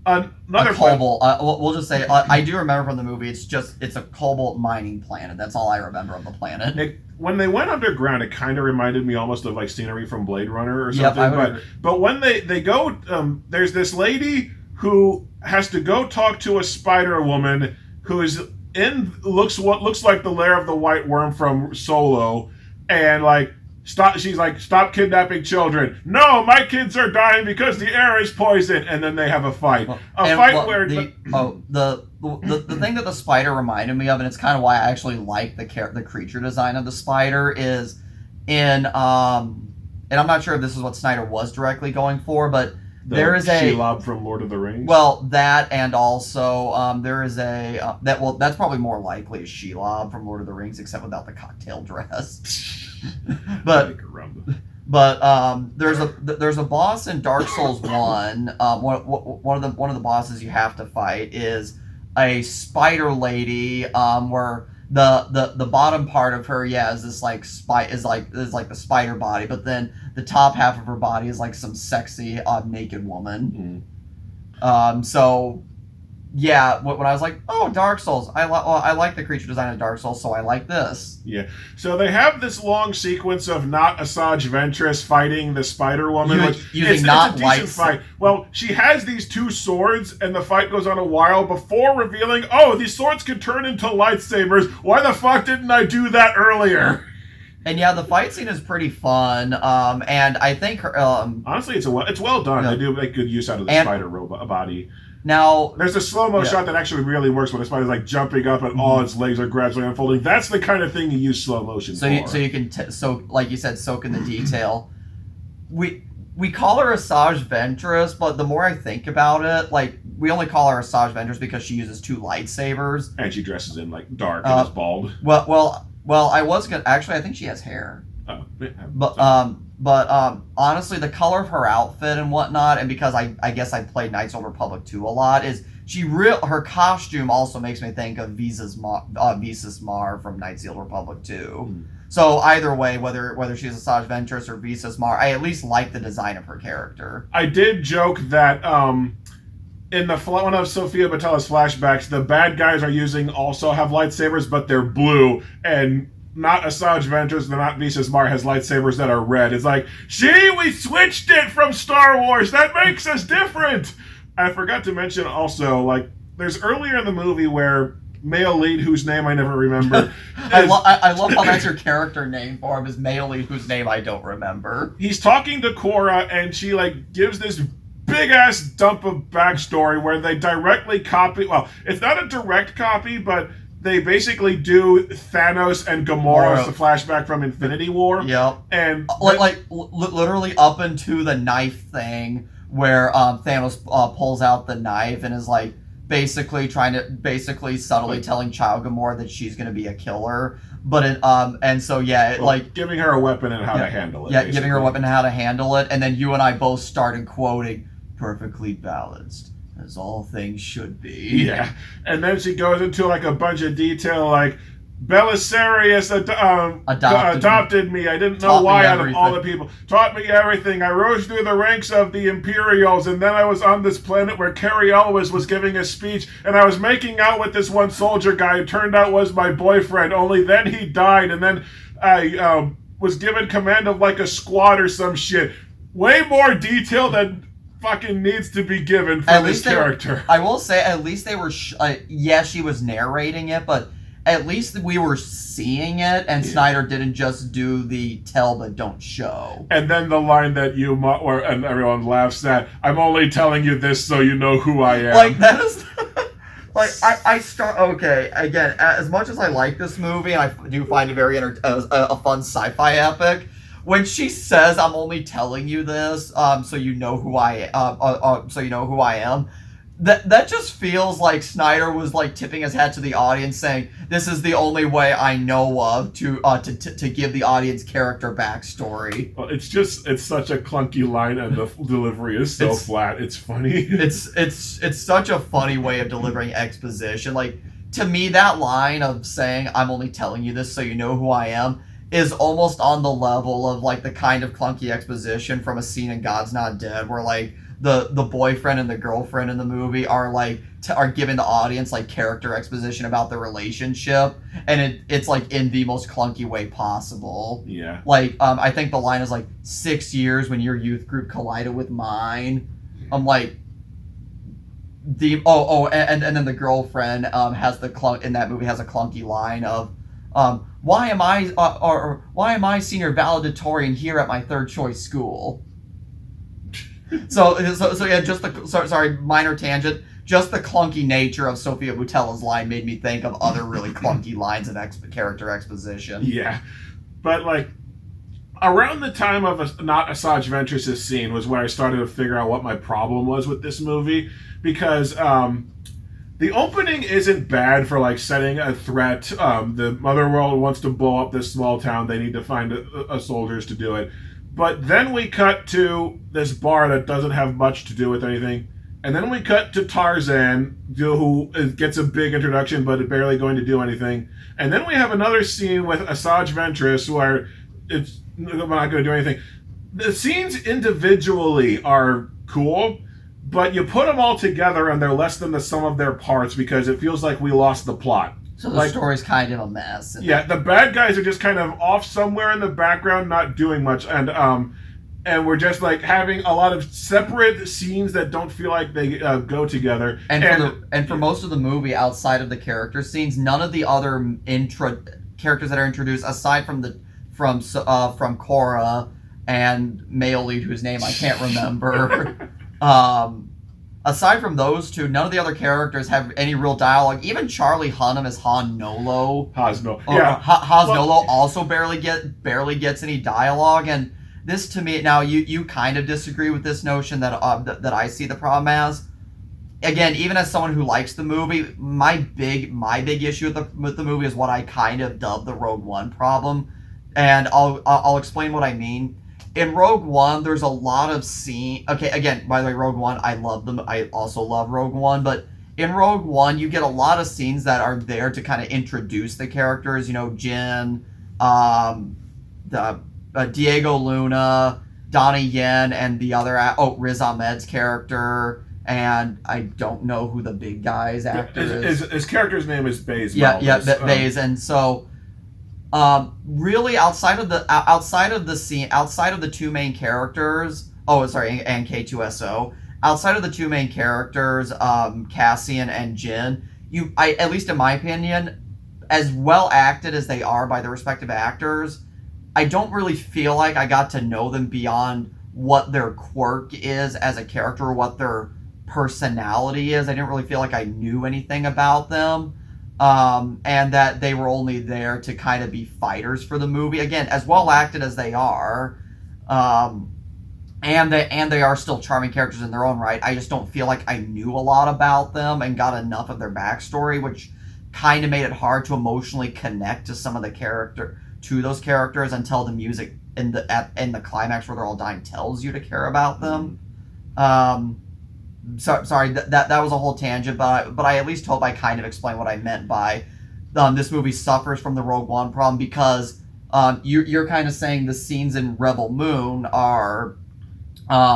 another cobalt. We'll just say I do remember from the movie. It's a cobalt mining planet. That's all I remember of the planet. When they went underground, it kind of reminded me almost of like scenery from Blade Runner or something. But when they go, there's this lady who has to go talk to a Spider Woman who is what looks like the lair of the White Worm from Solo, and like. She's like, stop kidnapping children. No, my kids are dying because the air is poison. And then they have a fight. The thing that the spider reminded me of, and it's kind of why I actually like the creature design of the spider, is and I'm not sure if this is what Snyder was directly going for, but there is a Shelob from Lord of the Rings. Well, that, and also there is that's probably more likely a Shelob from Lord of the Rings, except without the cocktail dress. But there's a boss in Dark Souls 1. One of the bosses you have to fight is a spider lady, where the bottom part of her is this like is like the spider body, but then the top half of her body is like some sexy naked woman. So yeah, when I was like, oh, Dark Souls, I like the creature design of Dark Souls, so I like this. Yeah. So they have this long sequence of not Asajj Ventress fighting the Spider Woman, it's a decent fight. Well, she has these 2 swords, and the fight goes on a while before revealing, oh, these swords can turn into lightsabers. Why the fuck didn't I do that earlier? And yeah, the fight scene is pretty fun, and I think her, honestly, it's well done. They do make good use out of the spider robot body. Now, there's a slow-mo shot that actually really works when the spider's like jumping up and all its legs are gradually unfolding. That's the kind of thing you use slow motion for. So you can like you said, soak in the detail. We call her Asajj Ventress, but the more I think about it, like we only call her Asajj Ventress because she uses 2 lightsabers, and she dresses in like dark and is bald. Well, I was gonna actually. I think she has hair. Oh, yeah. But honestly, the color of her outfit and whatnot, and because I guess I played Knights of the Republic 2 a lot, is her costume also makes me think of Visas Mar from Knights of the Republic 2. So either way, whether she's Asajj Ventress or Visas Mar, I at least like the design of her character. I did joke that in one of Sofia Boutella's flashbacks, the bad guys also have lightsabers, but they're blue, and not Asajj Ventress, not Visas Mar has lightsabers that are red. It's like, we switched it from Star Wars. That makes us different. I forgot to mention also, like, there's earlier in the movie where male lead, whose name I never remember. I love how that's your character name for him, is male lead, whose name I don't remember. He's talking to Korra, and she, like, gives this big ass dump of backstory where they directly copy. Well, it's not a direct copy, but they basically do Thanos and Gamora as the flashback from Infinity War. Yep. And literally up into the knife thing where Thanos pulls out the knife and is like basically subtly telling Child Gamora that she's going to be a killer. But giving her a weapon and how to handle it. Yeah, basically. Giving her a weapon and how to handle it, and then you and I both started quoting "perfectly balanced, as all things should be." Yeah, and then she goes into like a bunch of detail, like Belisarius adopted me. I didn't know why out of all the people. Taught me everything. I rose through the ranks of the Imperials, and then I was on this planet where Carrie Elwes was giving a speech, and I was making out with this one soldier guy who turned out was my boyfriend, only then he died, and then I was given command of like a squad or some shit. Way more detail than fucking needs to be given for this character. I will say, at least they were... she was narrating it, but at least we were seeing it, and Snyder didn't just do the tell but don't show. And then the line that and everyone laughs at, I'm only telling you this so you know who I am. Like, that is... Okay, again, as much as I like this movie, and I do find it very a fun sci-fi epic, when she says, I'm only telling you this so you know who I am, that just feels like Snyder was like tipping his hat to the audience, saying, "This is the only way I know of to give the audience character backstory." Well, it's such a clunky line, and the delivery is so flat. It's funny. It's such a funny way of delivering exposition. Like, to me, that line of saying, "I'm only telling you this so you know who I am," is almost on the level of like the kind of clunky exposition from a scene in God's Not Dead, where like the boyfriend and the girlfriend in the movie are like are giving the audience like character exposition about the relationship, and it's like in the most clunky way possible. Yeah. Like I think the line is like 6 years when your youth group collided with mine. I'm like and then the girlfriend has in that movie has a clunky line of why am I senior valedictorian here at my third choice school? So yeah, sorry, minor tangent. Just the clunky nature of Sofia Boutella's line made me think of other really clunky lines of character exposition. Yeah, but like around the time of not Asajj Ventress' scene was where I started to figure out what my problem was with this movie, because the opening isn't bad for like setting a threat. The Motherworld wants to blow up this small town. They need to find soldiers to do it. But then we cut to this bar that doesn't have much to do with anything. And then we cut to Tarzan, who gets a big introduction but barely going to do anything. And then we have another scene with Asajj Ventress where it's not going to do anything. The scenes individually are cool, but you put them all together and they're less than the sum of their parts because it feels like we lost the plot. So the story's kind of a mess. Yeah, the bad guys are just kind of off somewhere in the background, not doing much, and we're just like having a lot of separate scenes that don't feel like they go together. And for most of the movie, outside of the character scenes, none of the other characters that are introduced, aside from Korra and male lead whose name I can't remember. Aside from those two, none of the other characters have any real dialogue. Even Charlie Hunnam as Han Nolo. Nolo also barely gets any dialogue. And this, to me, now you kind of disagree with this notion that I see the problem as. Again, even as someone who likes the movie, my big issue with the movie is what I kind of dubbed the Rogue One problem, and I'll explain what I mean. In Rogue One, there's a lot of scene. Okay, again, by the way, Rogue One, I love them. I also love Rogue One, but in Rogue One, you get a lot of scenes that are there to kind of introduce the characters. You know, Jin, Diego Luna, Donnie Yen, and the other Riz Ahmed's character. And I don't know who the big guy's actor is. His character's name is Baze. Baze, and so. Really, outside of the scene, outside of the two main characters, and K2SO, outside of the two main characters, Cassian and Jin, at least in my opinion, as well acted as they are by the respective actors, I don't really feel like I got to know them beyond what their quirk is as a character, or what their personality is. I didn't really feel like I knew anything about them. And that they were only there to kind of be fighters for the movie. Again, as well acted as they are, and they are still charming characters in their own right. I just don't feel like I knew a lot about them and got enough of their backstory, which kind of made it hard to emotionally connect to some of those characters until the music in the climax where they're all dying tells you to care about them. Sorry, that was a whole tangent, but I at least hope I kind of explained what I meant by this movie suffers from the Rogue One problem, because you're kind of saying the scenes in Rebel Moon are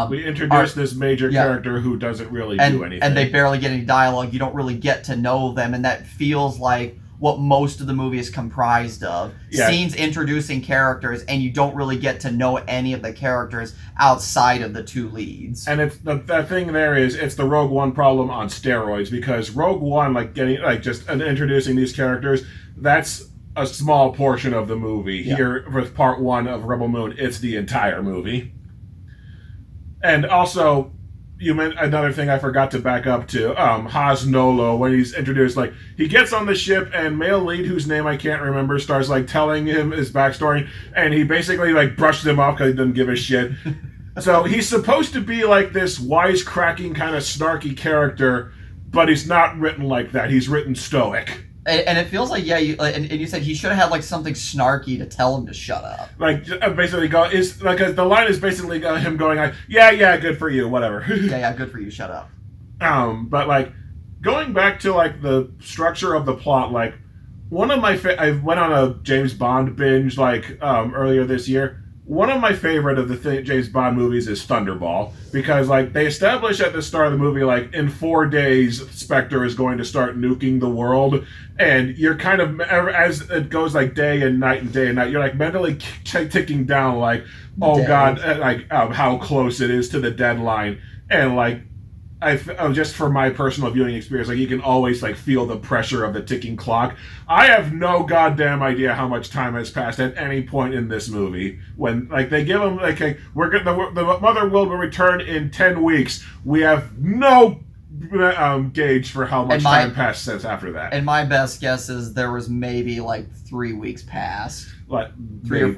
we introduce this major character who doesn't really do anything, and they barely get any dialogue. You don't really get to know them, and that feels like what most of the movie is comprised of. Scenes introducing characters, and you don't really get to know any of the characters outside of the two leads. And it's the thing there is, it's the Rogue One problem on steroids, because Rogue One, just introducing these characters, that's a small portion of the movie. Here with part one of Rebel Moon, it's the entire movie. And also, you meant another thing I forgot to back up to, Haas Nolo, when he's introduced, he gets on the ship, and male lead, whose name I can't remember, starts, telling him his backstory, and he basically, brushes him off because he doesn't give a shit. So he's supposed to be, this wisecracking, kind of snarky character, but he's not written like that. He's written stoic. And it feels like, and you said he should have had, something snarky to tell him to shut up. Basically, the line is basically him going, yeah, good for you, whatever. yeah, good for you, shut up. But, going back to, the structure of the plot, one of my, I went on a James Bond binge, earlier this year. One of my favorite of the James Bond movies is Thunderball, because they establish at the start of the movie in 4 days Spectre is going to start nuking the world, and you're kind of, as it goes day and night, you're mentally ticking down oh god, how close it is to the deadline, and just for my personal viewing experience, you can always feel the pressure of the ticking clock. I have no goddamn idea how much time has passed at any point in this movie. When they give them the mother will return in 10 weeks. We have no gauge for how much time passed since after that. And my best guess is there was maybe 3 weeks past. 3 to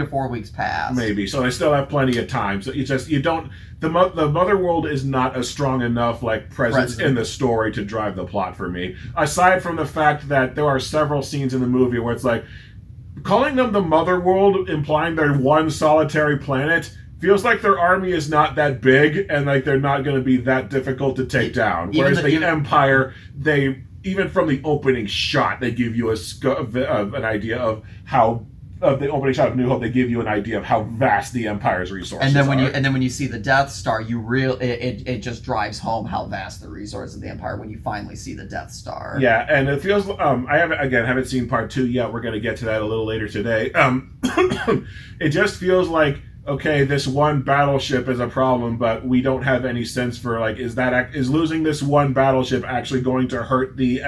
4 weeks past. Maybe. So they still have plenty of time. So the mother world is not a strong enough presence in the story to drive the plot for me. Aside from the fact that there are several scenes in the movie where it's calling them the mother world, implying they're one solitary planet, feels like their army is not that big, and they're not going to be that difficult to take down. Whereas the Empire, even from the opening shot, they give you an idea of how. The opening shot of New Hope, they give you an idea of how vast the Empire's resources are. And then when you see the Death Star, it just drives home how vast the resources of the Empire when you finally see the Death Star. Yeah, and it feels. I haven't seen part 2 yet. We're going to get to that a little later today. It just feels okay, this one battleship is a problem, but we don't have any sense for is losing this one battleship actually going to hurt the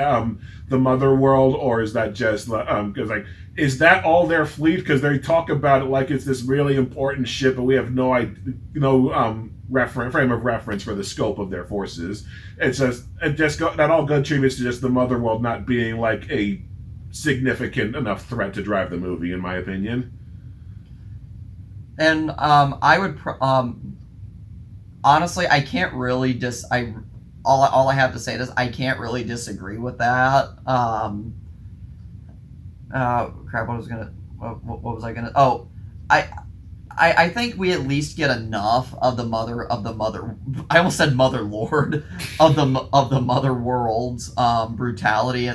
mother world, or is that just because is that all their fleet? Because they talk about it it's this really important ship, but we have no frame of reference for the scope of their forces. That all contributes to just the mother world not being a significant enough threat to drive the movie, in my opinion. And I would honestly, I can't really all I have to say is I can't really disagree with that. Crap! What was I gonna? Oh, I think we at least get enough of the mother. I almost said mother lord of the mother world's brutality.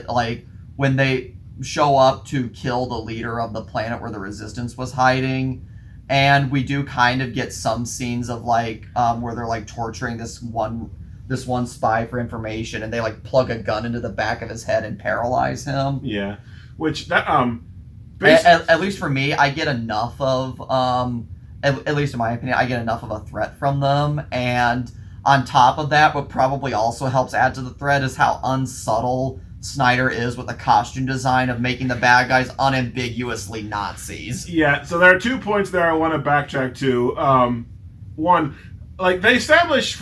When they show up to kill the leader of the planet where the resistance was hiding. And we do kind of get some scenes of where they're torturing this one spy for information, and they plug a gun into the back of his head and paralyze him. Yeah, which that at least for me, I get enough of at least in my opinion, I get enough of a threat from them. And on top of that, what probably also helps add to the threat is how unsubtle Snyder is with the costume design of making the bad guys unambiguously Nazis. Yeah, so there are 2 points there I want to backtrack to. one, like they establish,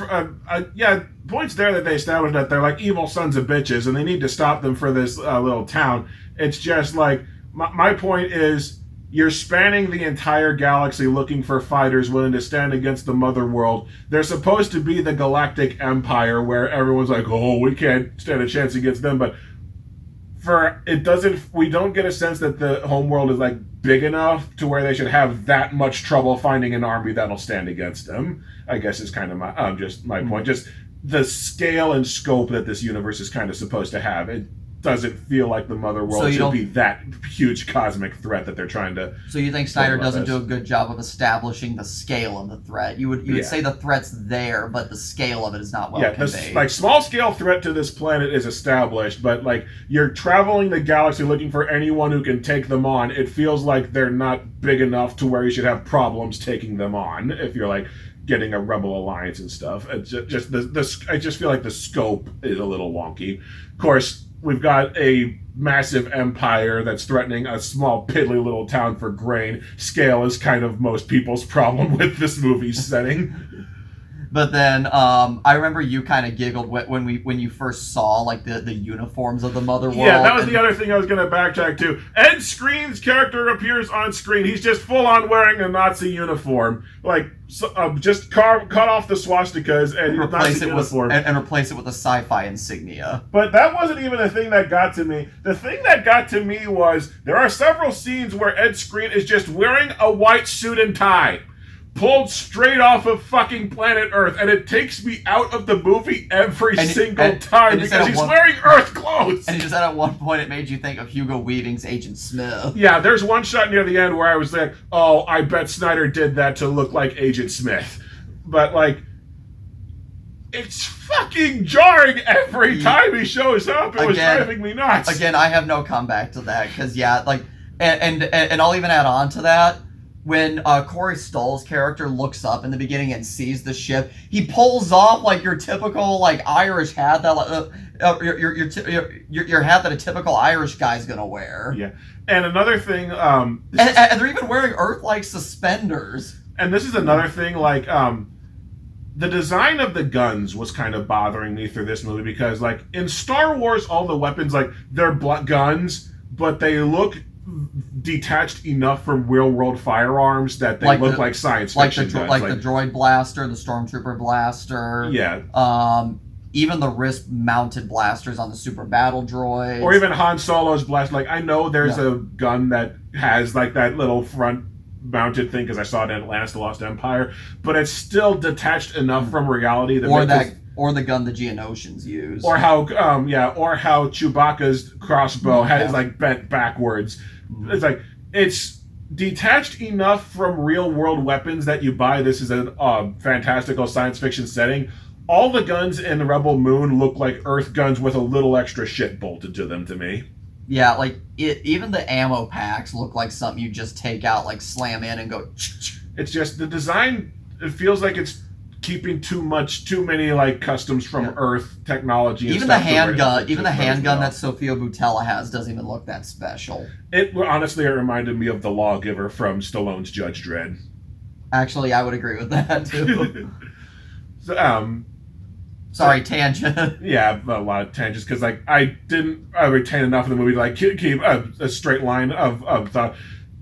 points there that they established that they're like evil sons of bitches, and they need to stop them for this little town. It's just like my point is, you're spanning the entire galaxy looking for fighters willing to stand against the mother world. They're supposed to be the galactic empire where everyone's like, oh, we can't stand a chance against them, but we don't get a sense that the homeworld is like big enough to where they should have that much trouble finding an army that'll stand against them. I guess is kind of my point. Just the scale and scope that this universe is kind of supposed to have. It doesn't feel like the mother world should be that huge cosmic threat that they're trying to. So you think Snyder doesn't do a good job of establishing the scale of the threat? You would say the threat's there, but the scale of it is not well conveyed. Like small scale threat to this planet is established, but like you're traveling the galaxy looking for anyone who can take them on. It feels like they're not big enough to where you should have problems taking them on. If you're like getting a rebel alliance and stuff, I just feel like the scope is a little wonky. Of course, we've got a massive empire that's threatening a small, piddly little town for grain. Scale is kind of most people's problem with this movie's setting. But then I remember you kind of giggled when you first saw like the uniforms of the mother world. Yeah, that was the other thing I was going to backtrack to. Ed Skrein's character appears on screen. He's just full on wearing a Nazi uniform. Like, just cut off the swastikas and replace Nazi it uniform. And replace it with a sci-fi insignia. But that wasn't even the thing that got to me. The thing that got to me was there are several scenes where Ed Skrein is just wearing a white suit and tie, pulled straight off of fucking planet Earth, and it takes me out of the movie every single time because he's wearing Earth clothes. And he just said at one point it made you think of Hugo Weaving's Agent Smith. Yeah, there's one shot near the end where I was like, oh, I bet Snyder did that to look like Agent Smith. But, like, it's fucking jarring every time he shows up. It was driving me nuts. Again, I have no comeback to that, because, yeah, like, and I'll even add on to that. When Corey Stoll's character looks up in the beginning and sees the ship, he pulls off like your typical like Irish hat that your hat that a typical Irish guy's gonna wear. Yeah, and another thing, and they're even wearing Earth-like suspenders. And this is another thing, like the design of the guns was kind of bothering me through this movie because, like, in Star Wars, all the weapons, like, they're guns, but they look detached enough from real-world firearms that they look like science fiction guns. Like the droid blaster, the stormtrooper blaster. Yeah. Even the wrist-mounted blasters on the super battle droids. Or even Han Solo's blaster. Like, I know there's a gun that has, like, that little front-mounted thing because I saw it in Atlantis: The Lost Empire, but it's still detached enough from reality that or the gun the Geonosians use. Or how Chewbacca's crossbow is like bent backwards. It's like it's detached enough from real world weapons that you buy this is a fantastical science fiction setting. All the guns in the Rebel Moon look like Earth guns with a little extra shit bolted to them to me. Yeah, like even the ammo packs look like something you just take out, like slam in and go. It's just the design. It feels like it's keeping too many like customs from Earth technology. Even the handgun that Sofia Boutella has doesn't even look that special. It reminded me of the Lawgiver from Stallone's Judge Dredd. Actually, I would agree with that too. Sorry, tangent. Yeah, a lot of tangents because like I didn't retain enough of the movie to like keep a straight line of thought.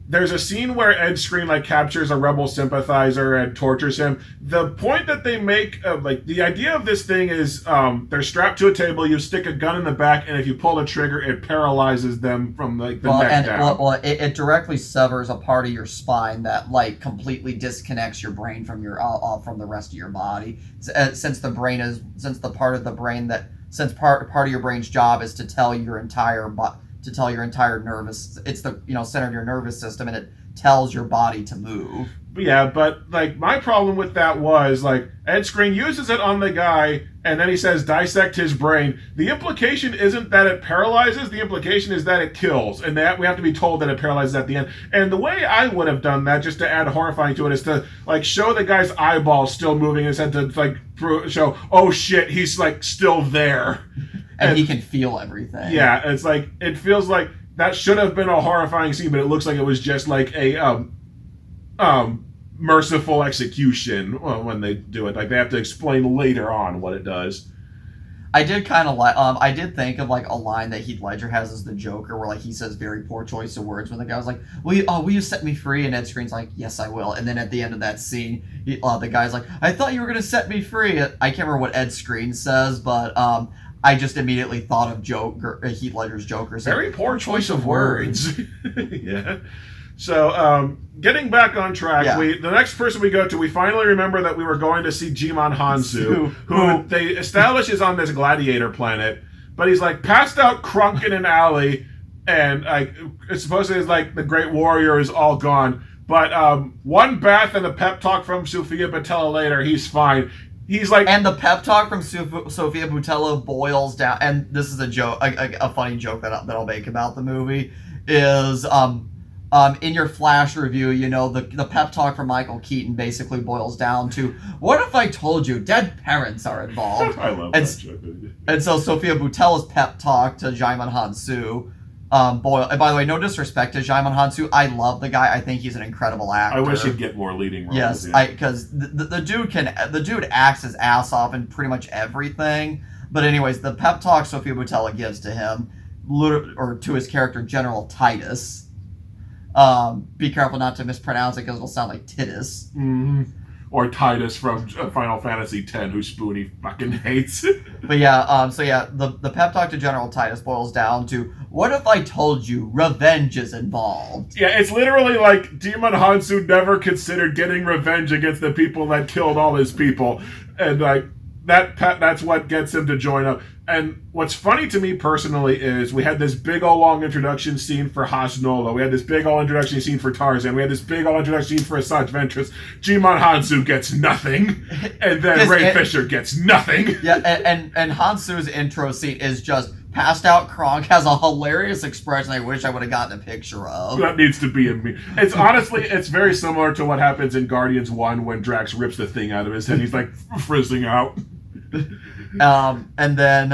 There's a scene where Ed Skrein like captures a rebel sympathizer and tortures him. The point that they make, like the idea of this thing is, they're strapped to a table. You stick a gun in the back, and if you pull the trigger, it paralyzes them from like the neck down. Well, it directly severs a part of your spine that like completely disconnects your brain from your from the rest of your body. Since part of your brain's job is to tell your entire nervous, it's the center of your nervous system, and it tells your body to move. Yeah, but like my problem with that was like Ed Skrein uses it on the guy, and then he says dissect his brain. The implication isn't that it paralyzes. The implication is that it kills, and that we have to be told that it paralyzes at the end. And the way I would have done that, just to add horrifying to it, is to like show the guy's eyeball still moving, and to like show, oh shit, he's like still there. And he can feel everything. Yeah, it's like it feels like that should have been a horrifying scene, but it looks like it was just like a merciful execution when they do it. Like they have to explain later on what it does. I did kind of like. I did think of like a line that Heath Ledger has as the Joker, where like he says very poor choice of words when the guy was like, will you set me free?" And Ed Screen's like, "Yes, I will." And then at the end of that scene, the guy's like, "I thought you were gonna set me free." I can't remember what Ed Screen says, but I just immediately thought of Heath Ledger's Joker. Very poor choice of words. Yeah. So, getting back on track, the next person we go to, we finally remember that we were going to see Jimon Hansu, who they establish is on this gladiator planet, but he's like passed out crunk in an alley, and like it's supposedly is like the great warrior is all gone. But one bath and a pep talk from Sofia Boutella later, he's fine. He's like, and the pep talk from Sofia Boutella boils down, and this is a joke, a funny joke that I'll make about the movie is in your Flash review, you know, the pep talk from Michael Keaton basically boils down to, what if I told you dead parents are involved? I love that joke. And so Sofia Boutella's pep talk to Djimon Hounsou, and by the way, no disrespect to Djimon Hounsou, I love the guy. I think he's an incredible actor. I wish he'd get more leading roles. Yes, because the dude acts his ass off in pretty much everything. But anyways, the pep talk Sofia Boutella gives to him, or to his character General Titus. Be careful not to mispronounce it because it'll sound like Titus. Mm-hmm. Or Titus from Final Fantasy X, who Spoonie fucking hates. But yeah, the pep talk to General Titus boils down to, what if I told you revenge is involved? Yeah, it's literally like Djimon Hounsou never considered getting revenge against the people that killed all his people. And like, that's what gets him to join up. And what's funny to me personally is we had this big old long introduction scene for Hasnola. We had this big old introduction scene for Tarzan. We had this big old introduction scene for Asajj Ventress. Djimon Hounsou gets nothing. And then Ray Fisher gets nothing. Yeah, and Hansou's intro scene is just passed out Kronk, has a hilarious expression I wish I would have gotten a picture of. That needs to be in me. It's honestly, it's very similar to what happens in Guardians 1 when Drax rips the thing out of his head. He's like frizzing out. And then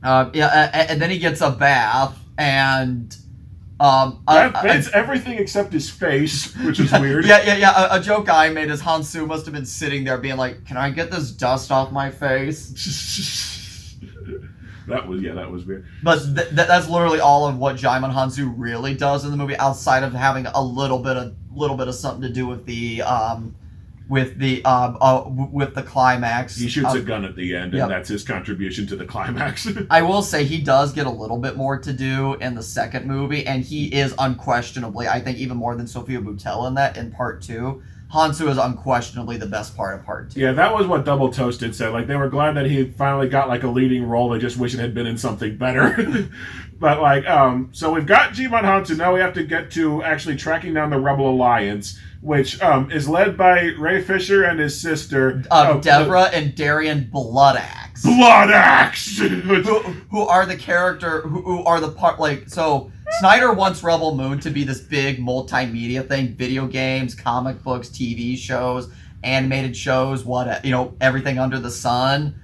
and then he gets a bath, and it's everything except his face, which is weird. Yeah. A joke I made is Hounsou must have been sitting there being like, "Can I get this dust off my face?" That was weird. But that's literally all of what Djimon Hounsou really does in the movie, outside of having a little bit of something to do with the climax. He shoots a gun at the end, and that's his contribution to the climax. I will say he does get a little bit more to do in the second movie, and he is unquestionably, I think even more than Sofia Boutella in part 2. Hounsou is unquestionably the best part of part 2. Yeah, that was what Double Toasted said. Like, they were glad that he finally got like a leading role. They just wish it had been in something better. But like, so we've got Djimon Hounsou. Now we have to get to actually tracking down the Rebel Alliance, which is led by Ray Fisher and his sister, Deborah and Darian Bloodaxe. Who are the character? Who are the part? Like, so Snyder wants Rebel Moon to be this big multimedia thing: video games, comic books, TV shows, animated shows, everything under the sun.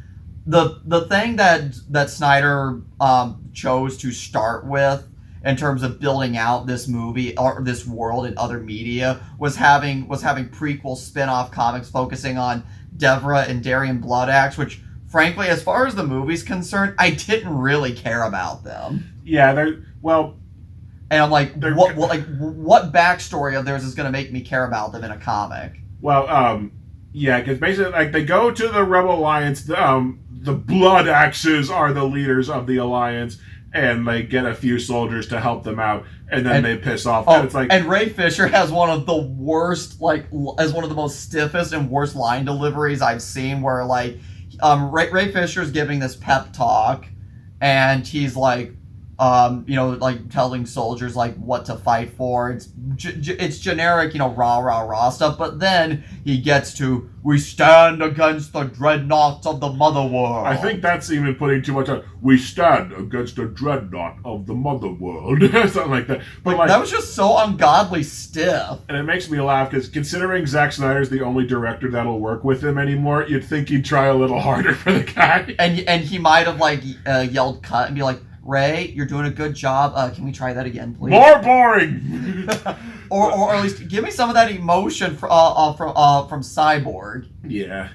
The thing that Snyder chose to start with in terms of building out this movie or this world in other media was having prequel spin-off comics focusing on Deborah and Darian Bloodaxe, which frankly, as far as the movie's concerned, I didn't really care about them. Yeah, and I'm like, what backstory of theirs is going to make me care about them in a comic? Well, yeah, because basically, like, they go to the Rebel Alliance. The Blood Axes are the leaders of the Alliance, and they get a few soldiers to help them out, and then they piss off. And it's like, and Ray Fisher has one of the worst, as one of the most stiffest and worst line deliveries I've seen, where like, Ray Fisher's giving this pep talk, and he's like, telling soldiers like what to fight for. It's generic, rah stuff. But then he gets to, we stand against the dreadnoughts of the mother world. I think that's even putting too much on. We stand against the dreadnought of the mother world, something like that. But that was just so ungodly stiff. And it makes me laugh because considering Zack Snyder's the only director that'll work with him anymore, you'd think he'd try a little harder for the guy. And he might have yelled cut and be like, Ray, you're doing a good job. Can we try that again, please? More boring. or at least give me some of that emotion from Cyborg. Yeah,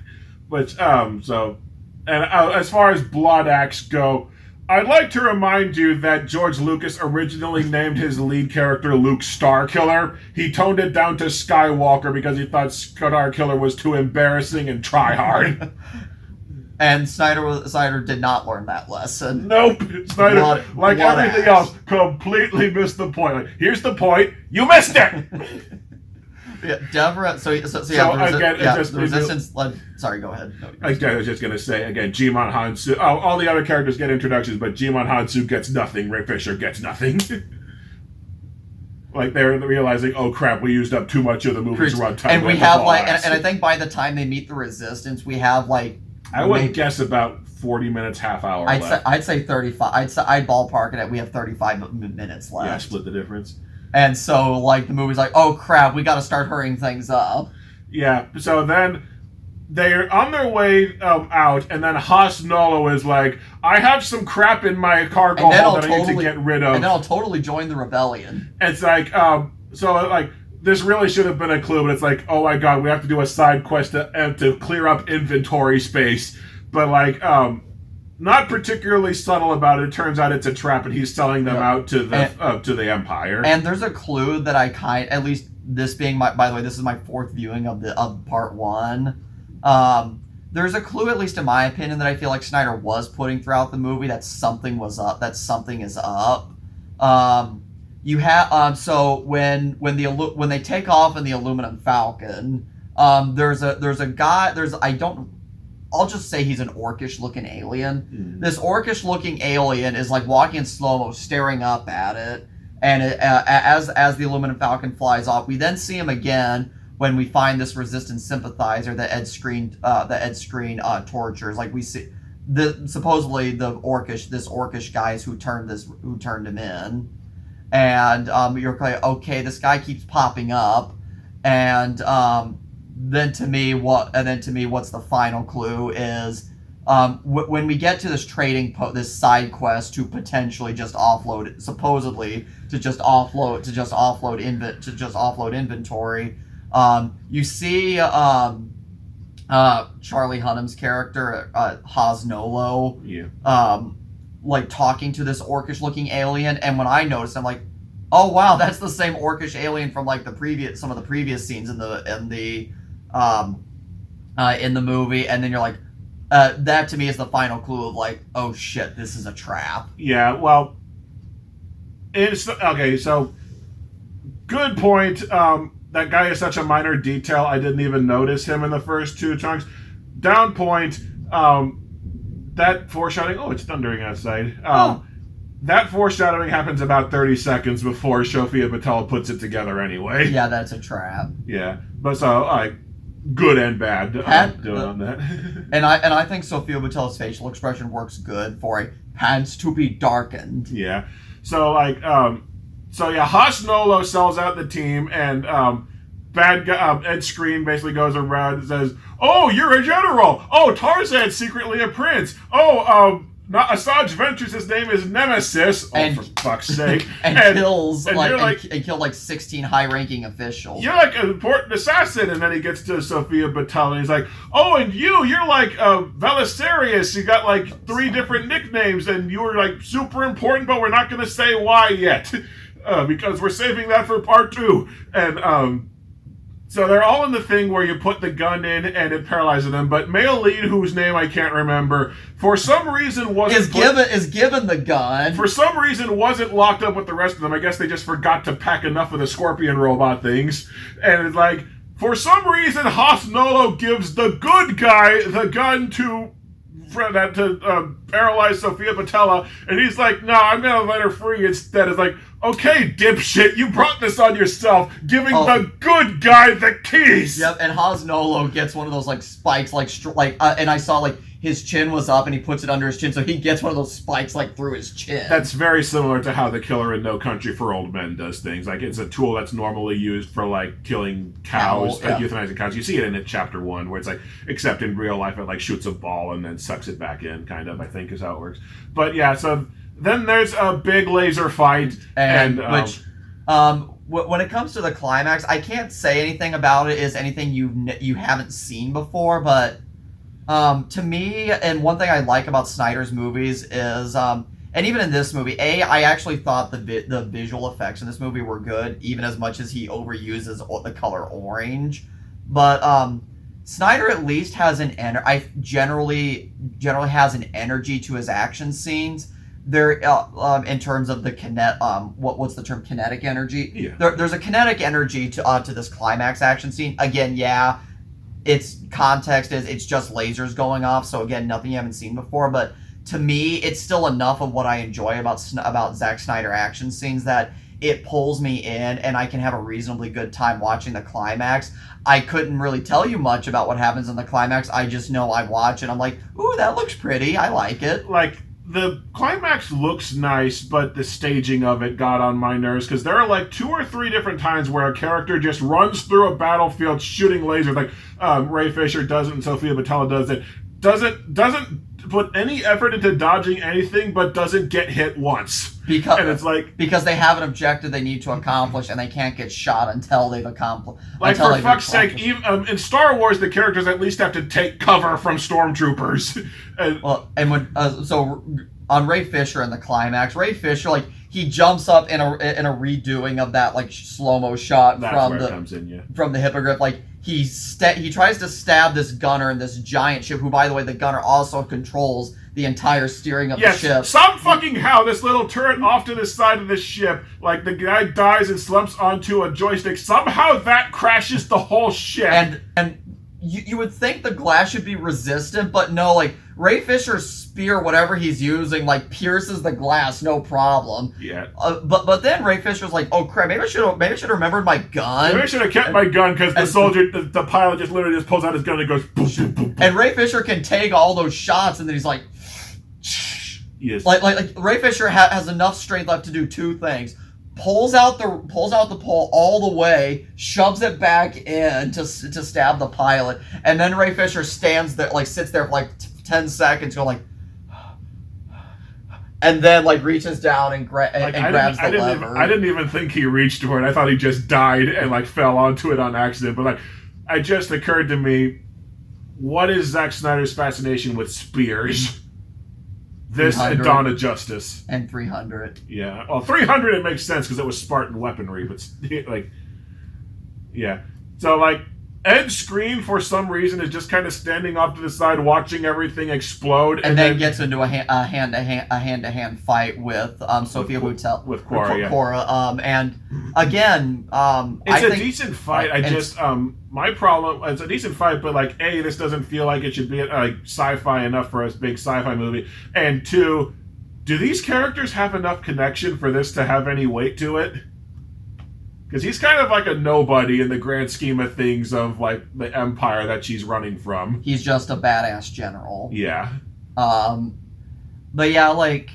but so, and as far as blood acts go, I'd like to remind you that George Lucas originally named his lead character Luke Starkiller. He toned it down to Skywalker because he thought Starkiller was too embarrassing and try hard. And Snyder did not learn that lesson. Nope. Snyder, like everything else, completely missed the point. Like, here's the point. You missed it! Yeah, Deborah. So yeah. The Resistance. Sorry, go ahead. No, I was just gonna say again, Jimon Hansu. Oh, all the other characters get introductions, but Jimon Hansu gets nothing. Ray Fisher gets nothing. Like they're realizing, oh crap, we used up too much of the movie's runtime. And we have and I think by the time they meet the Resistance, we have I would guess about 40 minutes, half hour left. I'd say 35. I'd ballpark it at we have 35 minutes left. Yeah, split the difference. And so, the movie's like, oh crap, we got to start hurrying things up. Yeah, so then they're on their way out, and then Haas Nolo is like, I have some crap in my cargo hold that I need to get rid of. And then I'll totally join the rebellion. It's like, this really should have been a clue, but it's like, oh my god, we have to do a side quest to clear up inventory space. But, not particularly subtle about it. It turns out it's a trap, and he's selling them out to the Empire. And there's a clue that at least this being by the way, this is my fourth viewing of part one. There's a clue, at least in my opinion, that I feel like Snyder was putting throughout the movie that something was up, that something is up. You have so when they take off in the aluminum Falcon, there's a guy. I'll just say he's an orcish looking alien. Mm. This orcish looking alien is walking in slow-mo, staring up at it. And as the aluminum Falcon flies off, we then see him again when we find this Resistance sympathizer that Ed Skrein tortures. We see supposedly this orcish guys who turned him in. And you're like, okay, this guy keeps popping up, and then to me, what's the final clue is when we get to this this side quest to potentially just offload, supposedly to just offload inventory. You see Charlie Hunnam's character, Haas Nolo, talking to this orcish looking alien, and when I noticed, I'm like, oh wow, that's the same orcish alien from some of the previous scenes in the movie. And then you're like, that to me is the final clue of oh shit, this is a trap. Yeah, well, it's okay. So good point. That guy is such a minor detail. I didn't even notice him in the first two chunks. Down point. That foreshadowing. Oh, it's thundering outside. That foreshadowing happens about 30 seconds before Sofia Boutella puts it together anyway. Yeah, that's a trap. Yeah, but so good and bad doing on that. and I think Sofia Boutella's facial expression works good for a pants to be darkened. Yeah, so Haas Nolo sells out the team, and bad guy Ed Skrein basically goes around and says, "Oh, you're a general. Oh, Tarzan's secretly a prince. Oh, Asajj Ventress, his name is Nemesis." Oh, for fuck's sake! and killed 16 high-ranking officials. You're like an important assassin, and then he gets to Sofia Boutella, and he's like, "Oh, and you're like Belisarius. You got 3 different nicknames, and you were super important, but we're not going to say why yet, because we're saving that for part 2." And so they're all in the thing where you put the gun in and it paralyzes them, but male lead, whose name I can't remember, for some reason is given the gun. For some reason wasn't locked up with the rest of them. I guess they just forgot to pack enough of the scorpion robot things. And it's for some reason Haas Nolo gives the good guy the gun to paralyze Sofia Boutella, and he's like, "No, I'm gonna let her free instead." It's okay, dipshit, you brought this on yourself, giving the good guy the keys. Yep, and Haas Nolo gets one of those spikes, and I saw his chin was up, and he puts it under his chin, so he gets one of those spikes through his chin. That's very similar to how the killer in No Country for Old Men does things. It's a tool that's normally used for killing cows, euthanizing cows. You see it in chapter 1, where it's except in real life it shoots a ball and then sucks it back in, kind of, I think is how it works. But yeah, so Then there's a big laser fight, and which when it comes to the climax, I can't say anything about it is anything you haven't seen before, but to me, and one thing I like about Snyder's movies is, and even in this movie, I actually thought the visual effects in this movie were good, even as much as he overuses the color orange. But Snyder at least has generally has an energy to his action scenes. There, in terms of the what's the term? Kinetic energy. Yeah. There's a kinetic energy to this climax action scene. Again, yeah, its context is it's just lasers going off. So again, nothing you haven't seen before. But to me, it's still enough of what I enjoy about Zack Snyder action scenes that it pulls me in, and I can have a reasonably good time watching the climax. I couldn't really tell you much about what happens in the climax. I just know I watch it. I'm like, ooh, that looks pretty. I like it. Like, the climax looks nice, but the staging of it got on my nerves because there are like 2 or 3 different times where a character just runs through a battlefield shooting lasers, like Ray Fisher does it and Sophia Boutella does it. Doesn't put any effort into dodging anything, but doesn't get hit once. And it's like, because they have an objective they need to accomplish, and they can't get shot until they've accomplished. Like, for fuck's sake, even in Star Wars, the characters at least have to take cover from stormtroopers. So on Ray Fisher in the climax, Ray Fisher, like, he jumps up in a redoing of that like slow-mo shot from the hippogriff. Like, he tries to stab this gunner in this giant ship, who, by the way, the gunner also controls the entire steering of the ship. Some fucking how this little turret off to the side of the ship, like the guy dies and slumps onto a joystick. Somehow that crashes the whole ship. And you would think the glass should be resistant, but no, like Ray Fisher's spear, whatever he's using, like pierces the glass, no problem. Yeah. But then Ray Fisher's like, oh crap, maybe I should have remembered my gun. Maybe I should have kept my gun because the pilot just literally just pulls out his gun and goes boom, boom, boom, boom. And Ray Fisher can take all those shots, and then he's like, yes. Like Ray Fisher has enough strength left to do 2 things. Pulls out the pole all the way, shoves it back in to stab the pilot, and then Ray Fisher stands there, like sits there for like 10 seconds, going like, and then like reaches down and grabs the lever. I didn't even think he reached for it. I thought he just died and like fell onto it on accident. But like, it just occurred to me, what is Zack Snyder's fascination with spears? This and Dawn of Justice. And 300. Yeah. Well, 300 it makes sense because it was Spartan weaponry, but like, yeah. So like, Ed Skrein for some reason is just kind of standing off to the side watching everything explode, and then gets into a hand-to-hand fight with Sophia Boutella with Cora. Cora. And again, it's a decent fight. My problem, it's a decent fight, but like, A, this doesn't feel like it should be like sci-fi enough for a big sci-fi movie, and 2, do these characters have enough connection for this to have any weight to it? Because he's kind of like a nobody in the grand scheme of things of like the empire that she's running from. He's just a badass general. Yeah. But yeah, like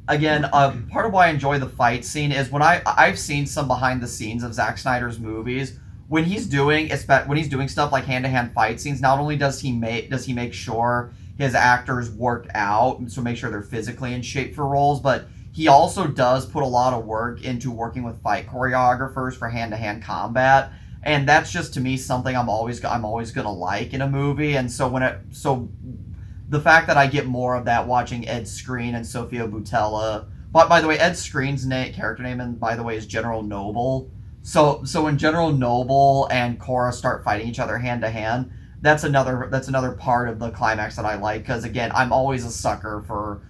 again, part of why I enjoy the fight scene is when I've seen some behind the scenes of Zack Snyder's movies. When he's doing stuff like hand-to-hand fight scenes, not only does he make sure his actors work out, so make sure they're physically in shape for roles, but he also does put a lot of work into working with fight choreographers for hand-to-hand combat, and that's just to me something I'm always gonna like in a movie. And so the fact that I get more of that watching Ed Skrein and Sophia Boutella. But by the way, Ed Skrein's character name, and by the way, is General Noble. So when General Noble and Cora start fighting each other hand to hand, that's another part of the climax that I like, because again, I'm always a sucker for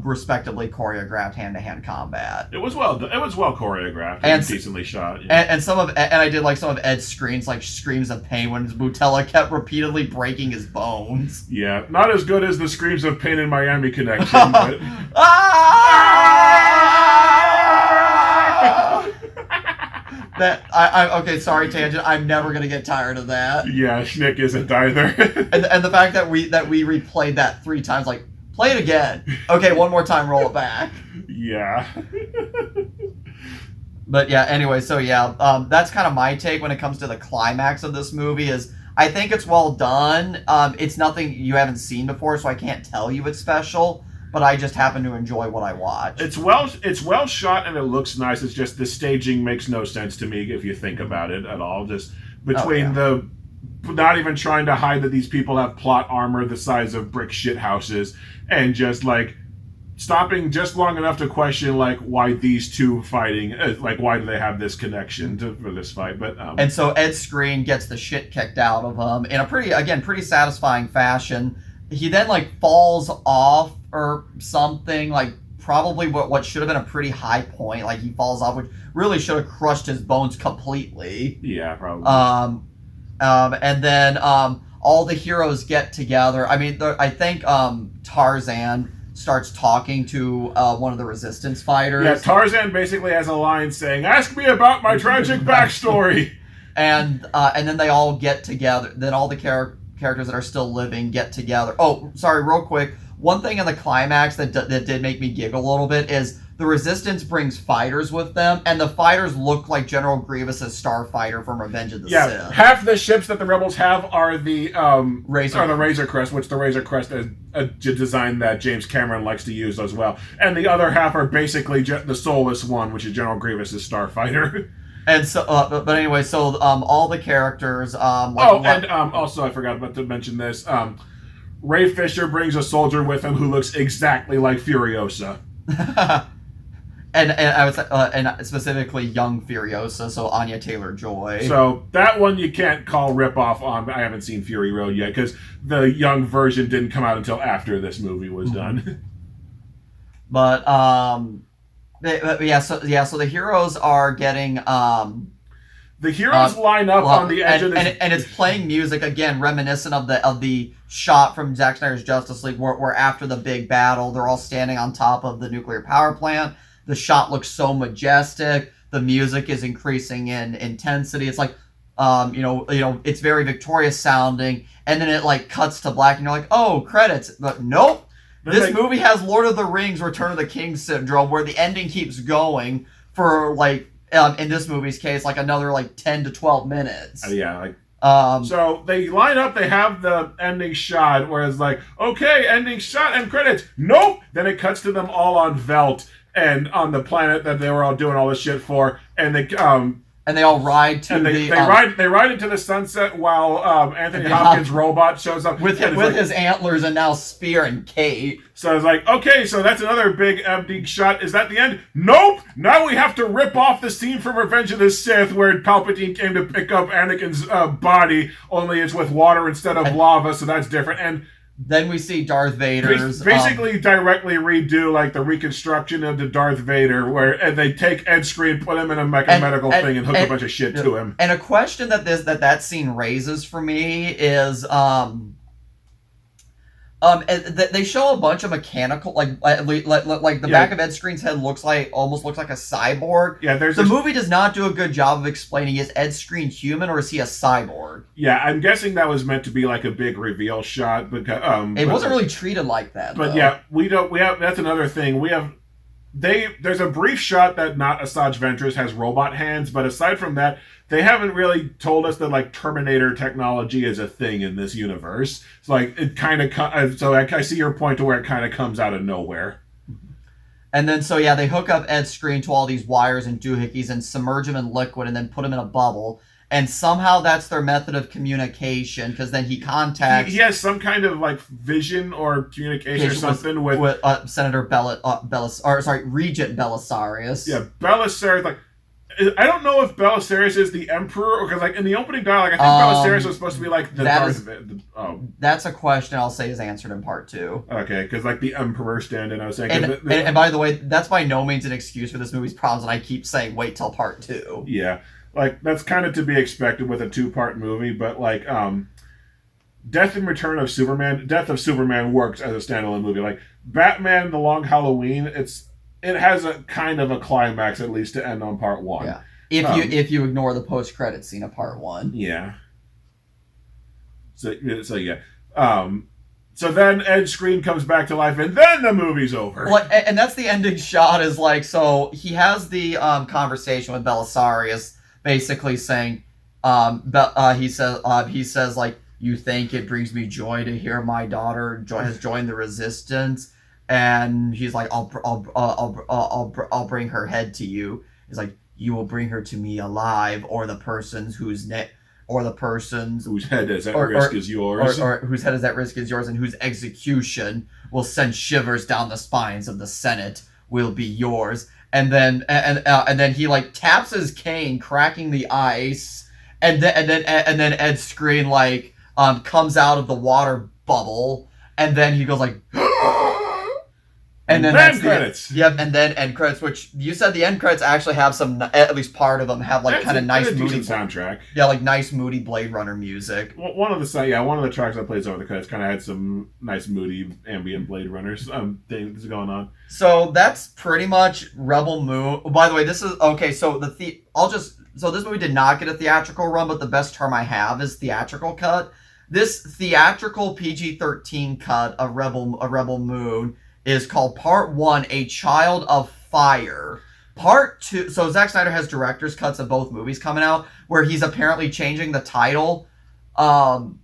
respectably choreographed hand-to-hand combat. It was well choreographed and decently shot. Yeah. And I did like some of Ed Skrein's like screams of pain when Boutella kept repeatedly breaking his bones. Yeah, not as good as the screams of pain in Miami Connection. But... Okay, sorry, tangent. I'm never gonna get tired of that. Yeah, Schnick isn't either. and the fact that we replayed that 3 times, like, play it again. Okay, one more time, roll it back. Yeah. But yeah, anyway, so yeah, that's kind of my take when it comes to the climax of this movie. Is I think it's well done. It's nothing you haven't seen before, so I can't tell you it's special. but I just happen to enjoy what I watch. It's well shot and it looks nice. It's just the staging makes no sense to me if you think about it at all. Just between the not even trying to hide that these people have plot armor the size of brick shit houses, and just like stopping just long enough to question like why these two fighting, like why do they have this connection for this fight. But and so Ed Skrein gets the shit kicked out of him in a pretty satisfying fashion. He then like falls off or something, like probably what should have been a pretty high point. Like he falls off, which really should have crushed his bones completely. Yeah, probably. And then all the heroes get together. I mean, I think Tarzan starts talking to one of the resistance fighters. Yeah, Tarzan basically has a line saying, "Ask me about my tragic backstory." and then they all get together. Then all the characters that are still living get together. Oh, sorry, real quick. One thing in the climax that did make me giggle a little bit is the Resistance brings fighters with them, and the fighters look like General Grievous' Starfighter from Revenge of the Sith. Half the ships that the Rebels have are the Razor Crest, which the Razor Crest is a design that James Cameron likes to use as well. And the other half are basically the soulless one, which is General Grievous' Starfighter. And so, but anyway, so all the characters. Also I forgot about to mention this. Ray Fisher brings a soldier with him who looks exactly like Furiosa. and I would say, and specifically young Furiosa, so Anya Taylor-Joy. So that one you can't call ripoff on. I haven't seen Fury Road yet because the young version didn't come out until after this movie was done. But so the heroes are getting the heroes line up on the edge of this, and it's playing music again, reminiscent of the shot from Zack Snyder's Justice League, where after the big battle, they're all standing on top of the nuclear power plant. The shot looks so majestic. The music is increasing in intensity. It's like, it's very victorious sounding, and then it like cuts to black, and you're like, oh, credits. But nope. This movie has Lord of the Rings Return of the King syndrome, where the ending keeps going for like, in this movie's case, like another like 10 to 12 minutes. So they line up, they have the ending shot, where it's like, okay, ending shot and credits. Nope! Then it cuts to them all on Velt and on the planet that they were all doing all this shit for, and they all ride to they ride into the sunset while Anthony Hopkins' robot shows up with his antlers and now spear and cape. So it's like, okay, so that's another big empty shot. Is that the end? Nope. Now we have to rip off the scene from Revenge of the Sith where Palpatine came to pick up Anakin's body, only it's with water instead of lava, so that's different. And then we see Darth Vader's basically directly redo like the reconstruction of the Darth Vader, where they take Ed Skrein, put him in a medical thing, and hook a bunch of shit to him. And a question that scene raises for me is they show a bunch of mechanical, like the back of Ed Skrein's head almost looks like a cyborg. Yeah, the movie does not do a good job of explaining, is Ed Skrein human or is he a cyborg? Yeah, I'm guessing that was meant to be like a big reveal shot, but it wasn't really treated like that. But though. that's another thing. There's a brief shot that not Asajj Ventress has robot hands, but aside from that, they haven't really told us that like Terminator technology is a thing in this universe. It's like it kind of so I see your point to where it kind of comes out of nowhere. And then they hook up Ed Skrein to all these wires and doohickeys and submerge him in liquid and then put him in a bubble. And somehow that's their method of communication, because then he contacts. He has some kind of like vision or communication or something with Senator Regent Belisarius. Yeah, Belisarius. Like, I don't know if Belisarius is the Emperor, because like in the opening dialogue, I think Belisarius was supposed to be like the Darth. That's a question I'll say is answered in part 2. Okay, because like the Emperor stand-in, I was saying. And by the way, that's by no means an excuse for this movie's problems, and I keep saying wait till part 2. Yeah. Like, that's kind of to be expected with a 2-part movie, but, like, Death of Superman works as a standalone movie. Like, Batman, The Long Halloween, it has a kind of a climax, at least, to end on part 1. Yeah. If you ignore the post-credit scene of part 1. Yeah. So yeah. So then Ed Skrein comes back to life, and then the movie's over. Well, and that's the ending shot, is like, so he has the conversation with Belisarius, basically saying, he says like, you think it brings me joy to hear my daughter has joined the resistance? and he's like, I'll bring her head to you. He's like, you will bring her to me alive, or the person's whose head is at risk is yours, or whose head is at risk is yours, and whose execution will send shivers down the spines of the Senate will be yours. And then he like taps his cane, cracking the ice, and then Ed Skrein like comes out of the water bubble, and then he goes like. And then that's credits. Yep, and then end credits, which you said the end credits actually have some, at least part of them have like kind of nice moody soundtrack. Yeah, like nice moody Blade Runner music. One of the tracks that plays over the credits kind of had some nice moody ambient Blade Runners things going on. So that's pretty much Rebel Moon. Oh, by the way, this is okay. So this movie did not get a theatrical run, but the best term I have is theatrical cut. This theatrical PG-13 cut of Rebel Moon is called Part 1, A Child of Fire. Part 2, so Zack Snyder has director's cuts of both movies coming out, where he's apparently changing the title. I'm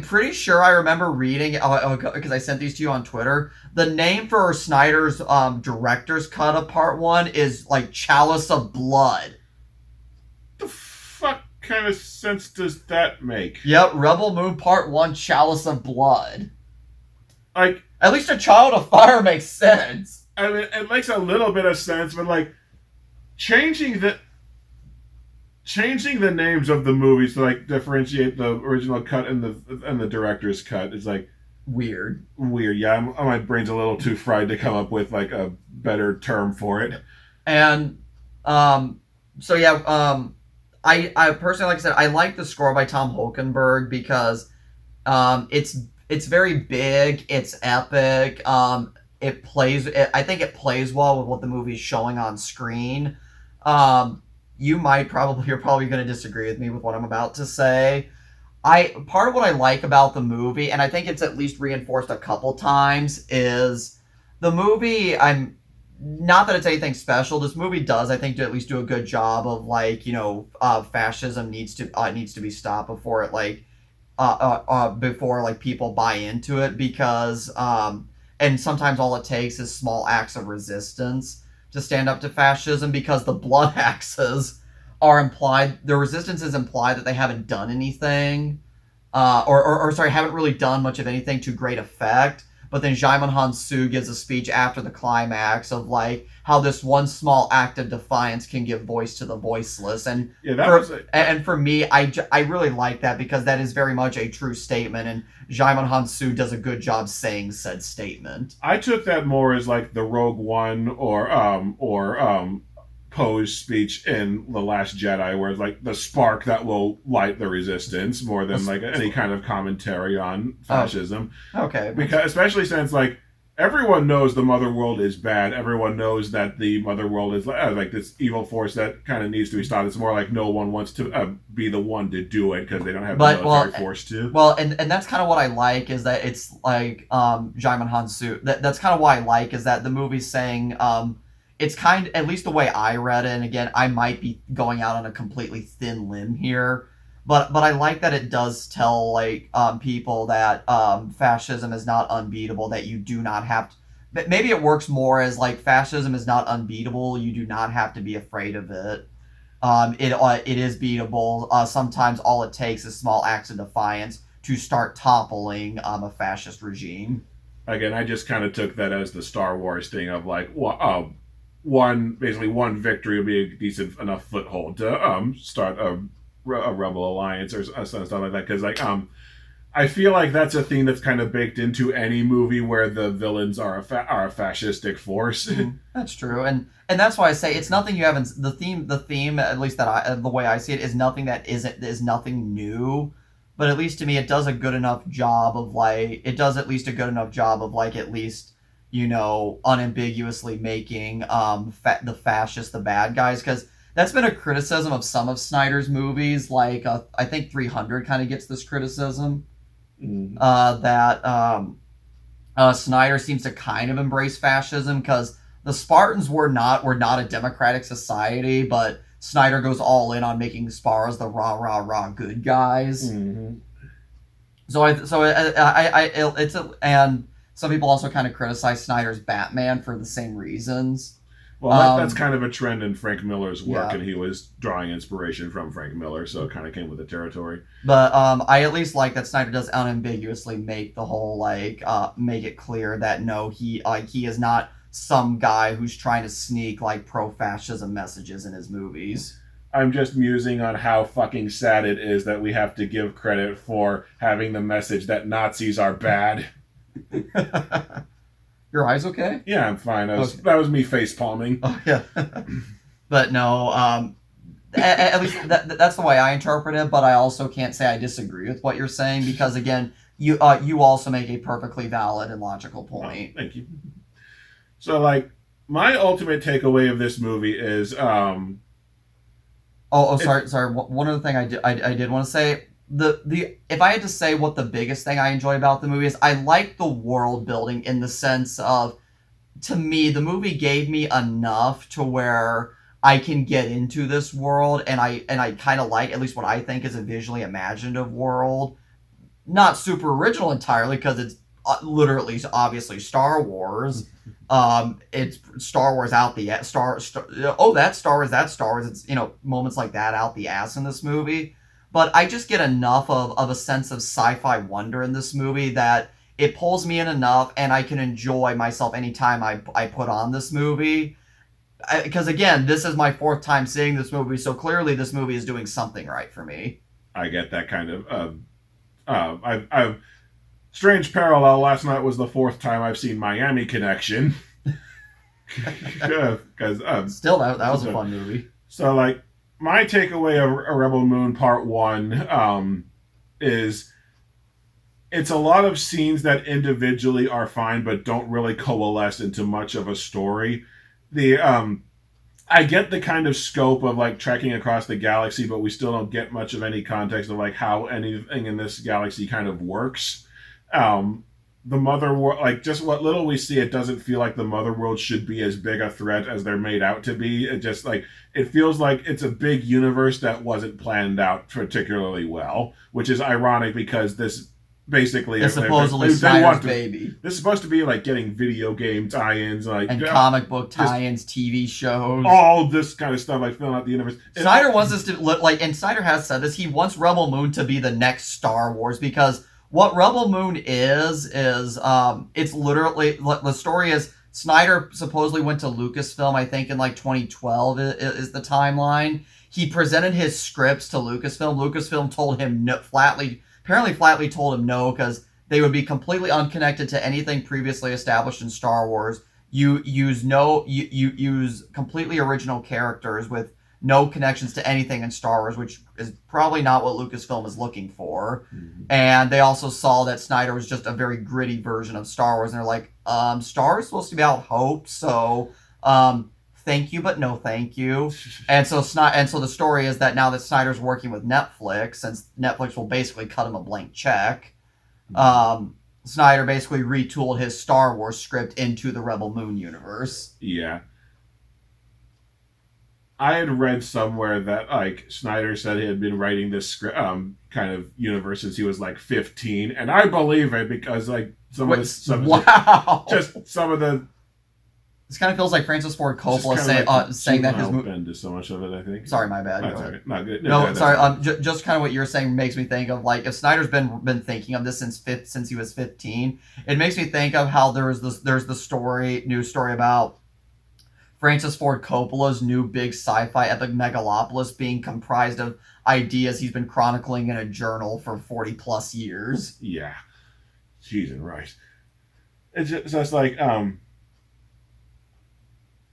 pretty sure I remember reading, because I sent these to you on Twitter, the name for Snyder's director's cut of Part 1 is like Chalice of Blood. The fuck kind of sense does that make? Yep, Rebel Moon Part 1, Chalice of Blood. Like, at least A Child of Fire makes sense. I mean, it makes a little bit of sense, but like changing the names of the movies to like differentiate the original cut and the director's cut is like weird. Yeah, my brain's a little too fried to come up with like a better term for it. And I personally, like I said, I like the score by Tom Holkenberg because it's very big, it's epic. I think it plays well with what the movie's showing on screen. You're probably going to disagree with me with what I'm about to say. Part of what I like about the movie, and I think it's at least reinforced a couple times, is the movie. Not that it's anything special. This movie does, I think, at least do a good job of like, fascism needs to be stopped before it like. Before like people buy into it, because and sometimes all it takes is small acts of resistance to stand up to fascism, because the blood axes are implied, the resistance is implied that they haven't done anything haven't really done much of anything to great effect. But then Jaimon Hansu gives a speech after the climax of like how this one small act of defiance can give voice to the voiceless. And and for me, I really like that, because that is very much a true statement, and Jaimon Hansu does a good job saying said statement. I took that more as like the Rogue One or Poe's speech in The Last Jedi, where it's like the spark that will light the resistance, more than like any kind of commentary on fascism. Okay. Because especially since like everyone knows the Mother World is bad. Everyone knows that the Mother World is like this evil force that kind of needs to be stopped. It's more like no one wants to be the one to do it because they don't have the military force to. Well, and that's kind of what I like, is that it's like Jaimon Hansu. That's kind of why I like, is that the movie's saying it's kind, at least the way I read it, and again, I might be going out on a completely thin limb here, but I like that it does tell like people that fascism is not unbeatable, that you do not have to, maybe it works more as like fascism is not unbeatable, you do not have to be afraid of it. It is beatable. Sometimes all it takes is small acts of defiance to start toppling a fascist regime. Again, I just kind of took that as the Star Wars thing of like, one victory will be a decent enough foothold to start a rebel alliance or stuff like that. Because like I feel like that's a thing that's kind of baked into any movie where the villains are a fascistic force. Mm-hmm. That's true, and that's why I say it's nothing you haven't. The theme, at least that the way I see it, is nothing is nothing new. But at least to me, it does a good enough job of like, at least, unambiguously making the fascists the bad guys, because that's been a criticism of some of Snyder's movies. Like I think 300 kind of gets this criticism, that Snyder seems to kind of embrace fascism, because the Spartans were not a democratic society, but Snyder goes all in on making Spartans the rah good guys. Mm-hmm. And Some people also kind of criticize Snyder's Batman for the same reasons. Well, that's kind of a trend in Frank Miller's work, Yeah. and he was drawing inspiration from Frank Miller, so it kind of came with the territory. But I at least like that Snyder does unambiguously make the whole make it clear that no, he is not some guy who's trying to sneak like pro-fascism messages in his movies. I'm just musing on how fucking sad it is that we have to give credit for having the message that Nazis are bad. Your eyes okay? Yeah, I'm fine. Okay. That was me face palming. Oh yeah. But no, at least that's the way I interpret it. But I also can't say I disagree with what you're saying because again, you also make a perfectly valid and logical point. Oh, thank you. So like my ultimate takeaway of this movie is sorry. One other thing I did want to say. The if I had to say what the biggest thing I enjoy about the movie is, I like the world building in the sense of, to me, the movie gave me enough to where I can get into this world, and I kind of like at least what I think is a visually imaginative world. Not super original entirely because it's literally obviously Star Wars. It's Star Wars out the that's Star Wars. It's moments like that out the ass in this movie. But I just get enough of a sense of sci-fi wonder in this movie that it pulls me in enough, and I can enjoy myself anytime I put on this movie. Because again, this is my 4th time seeing this movie, so clearly this movie is doing something right for me. I get that kind of. I've strange parallel. Last night was the 4th time I've seen Miami Connection. Because still, that was a fun movie. So like. My takeaway of A Rebel Moon Part 1 is it's a lot of scenes that individually are fine but don't really coalesce into much of a story. I get the kind of scope of like trekking across the galaxy, but we still don't get much of any context of like how anything in this galaxy kind of works. The mother world, like just what little we see, it doesn't feel like the mother world should be as big a threat as they're made out to be. It just like it feels like it's a big universe that wasn't planned out particularly well, which is ironic because this basically is supposedly Snyder's baby. This is supposed to be like getting video game tie-ins, like and comic book tie-ins, TV shows, all this kind of stuff, like filling out the universe. Snyder wants this to look like, and Snyder has said this. He wants Rebel Moon to be the next Star Wars because. What Rebel Moon is it's literally, the story is Snyder supposedly went to Lucasfilm, I think in like 2012 is the timeline. He presented his scripts to Lucasfilm. Lucasfilm told him no, flatly told him no because they would be completely unconnected to anything previously established in Star Wars. You use completely original characters with no connections to anything in Star Wars, which is probably not what Lucasfilm is looking for. Mm-hmm. And they also saw that Snyder was just a very gritty version of Star Wars, and they're like, Star Wars is supposed to be about hope, so thank you, but no thank you. and so the story is that now that Snyder's working with Netflix, since Netflix will basically cut him a blank check, Snyder basically retooled his Star Wars script into the Rebel Moon universe. Yeah. I had read somewhere that like Snyder said he had been writing this script, kind of universe since he was like 15, and I believe it because like some of This kind of feels like Francis Ford Coppola saying that his movie. Into so much of it, I think. Sorry, my bad. That's right. Not good. No, sorry. Just kind of what you're saying makes me think of like if Snyder's been thinking of this since he was 15. It makes me think of how there's the news story about Francis Ford Coppola's new big sci-fi epic Megalopolis being comprised of ideas he's been chronicling in a journal for 40 plus years. Yeah. Jesus Christ. It's just like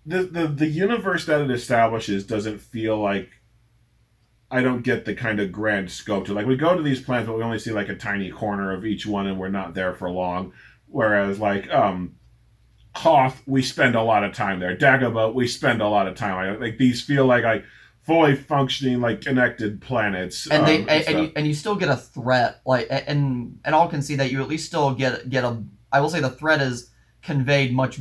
the universe that it establishes doesn't feel like I don't get the kind of grand scope to like we go to these planets but we only see like a tiny corner of each one and we're not there for long. Whereas like Hoth, we spend a lot of time there. Dagobah, we spend a lot of time. Like these feel like fully functioning, like connected planets. And you still get a threat. Like and all can see that you at least still get a. I will say the threat is conveyed much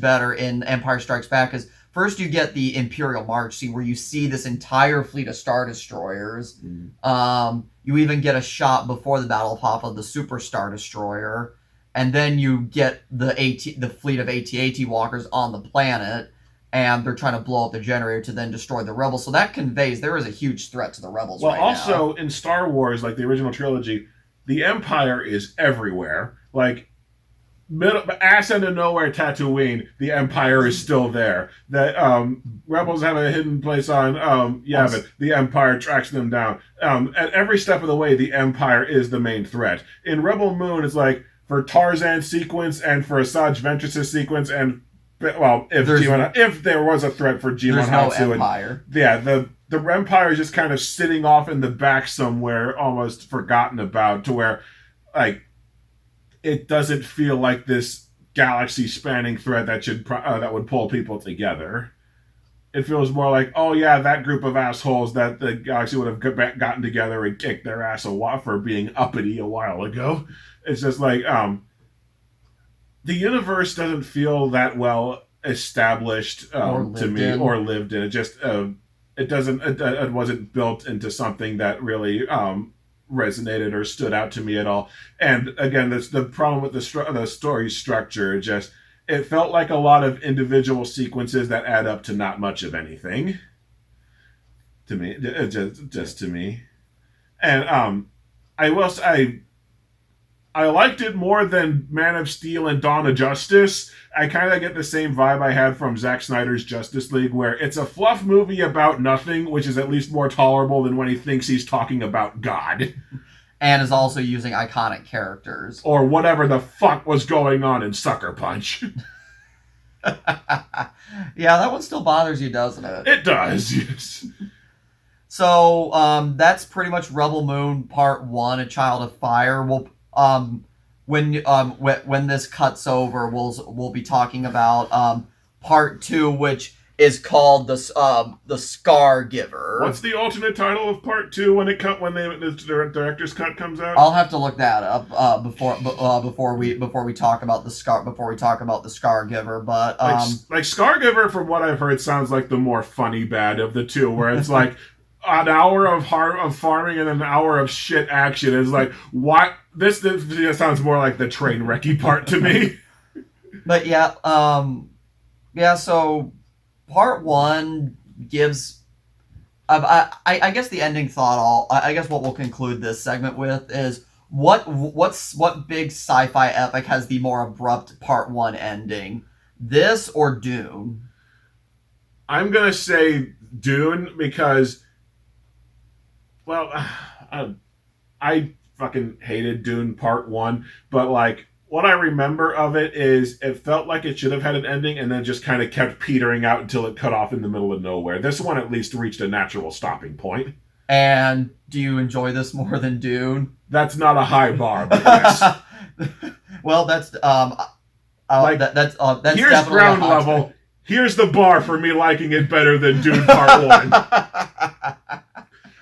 better in Empire Strikes Back. Because first you get the Imperial March scene where you see this entire fleet of Star Destroyers. Mm. You even get a shot before the Battle of Hoth of the Super Star Destroyer. and then you get the fleet of AT-AT walkers on the planet, and they're trying to blow up the generator to then destroy the rebels. So that conveys there is a huge threat to the rebels Well, right also now. in Star Wars, like the original trilogy, the Empire is everywhere. Like middle ass end of nowhere Tatooine, the Empire is still there. The rebels have a hidden place on Yavin. The Empire tracks them down. At every step of the way, the Empire is the main threat. In Rebel Moon, it's like for Tarzan's sequence and for Asajj Ventress's sequence, and well, if there was a threat for Jimon There's no Hansu, Empire. the Empire is just kind of sitting off in the back somewhere, almost forgotten about, to where like it doesn't feel like this galaxy-spanning threat that would pull people together. It feels more like, oh yeah, that group of assholes that the galaxy would have gotten together and kicked their ass for being uppity a while ago. It's just like the universe doesn't feel that well established to me or lived in. It just it wasn't built into something that really resonated or stood out to me at all. And again, that's the problem with the story structure. Just it felt like a lot of individual sequences that add up to not much of anything. To me, just to me, and I will say I liked it more than Man of Steel and Dawn of Justice. I kind of get the same vibe I had from Zack Snyder's Justice League, where it's a fluff movie about nothing, which is at least more tolerable than when he thinks he's talking about God. And is also using iconic characters. Or whatever the fuck was going on in Sucker Punch. Yeah, that one still bothers you, doesn't it? It does, yes. So, that's pretty much Rebel Moon Part 1, A Child of Fire. When this cuts over, we'll be talking about Part 2, which is called the Scar Giver. What's the alternate title of Part 2 when the director's cut comes out? I'll have to look that up before we talk about the Scar Giver. But like Scar Giver, from what I've heard, sounds like the more funny bad of the two, where it's like an hour of farming and an hour of shit action. Is like, what? This sounds more like the train wrecky part to me. But yeah, so Part 1 gives I guess the ending thought. I guess what we'll conclude this segment with is what big sci-fi epic has the more abrupt Part 1 ending, this or Dune? I'm gonna say Dune because, well, I fucking hated Dune Part 1, but like what I remember of it is it felt like it should have had an ending and then just kind of kept petering out until it cut off in the middle of nowhere. This one at least reached a natural stopping point. And do you enjoy this more than Dune? That's not a high bar, but yes. Well, that's that's here's definitely ground level. Here's the bar for me liking it better than Dune Part 1.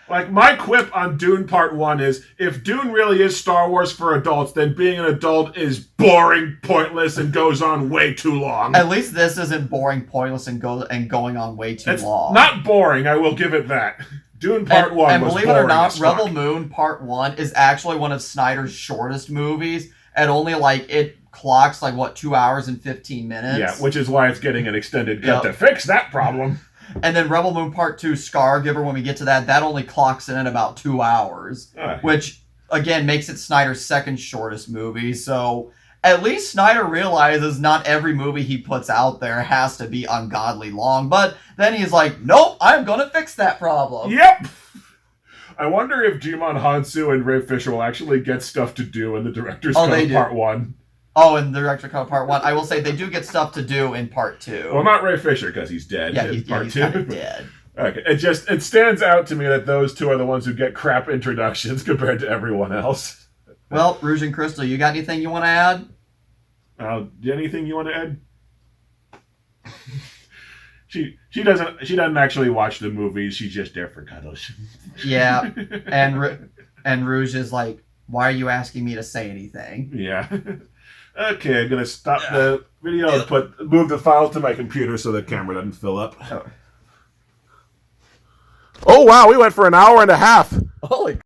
Like, my quip on Dune Part 1 is, if Dune really is Star Wars for adults, then being an adult is boring, pointless, and goes on way too long. At least this isn't boring, pointless, and going on way too long. Not boring, I will give it that. Dune Part 1 was boring. And believe it or not, Rebel Moon Part 1 is actually one of Snyder's shortest movies, and only, it clocks, 2 hours and 15 minutes. Yeah, which is why it's getting an extended cut to fix that problem. And then Rebel Moon Part 2, Scar Giver, when we get to that only clocks in at about 2 hours. Which, again, makes it Snyder's second shortest movie. So, at least Snyder realizes not every movie he puts out there has to be ungodly long. But then he's like, nope, I'm going to fix that problem. Yep! I wonder if Jimon Hansu and Ray Fisher will actually get stuff to do in the director's cut of Part 1. Oh, in the director cut of Part 1. I will say they do get stuff to do in Part 2. Well, not Ray Fisher, because he's dead in Part 2. Kind of dead. Okay, it stands out to me that those two are the ones who get crap introductions compared to everyone else. Well, Rouge and Crystal, you got anything you want to add? Anything you want to add? She doesn't actually watch the movies. She's just there for cuddles. Yeah, and Rouge is like, why are you asking me to say anything? Yeah. Okay, I'm gonna stop the video and move the files to my computer so the camera doesn't fill up. Oh wow, we went for an hour and a half. Holy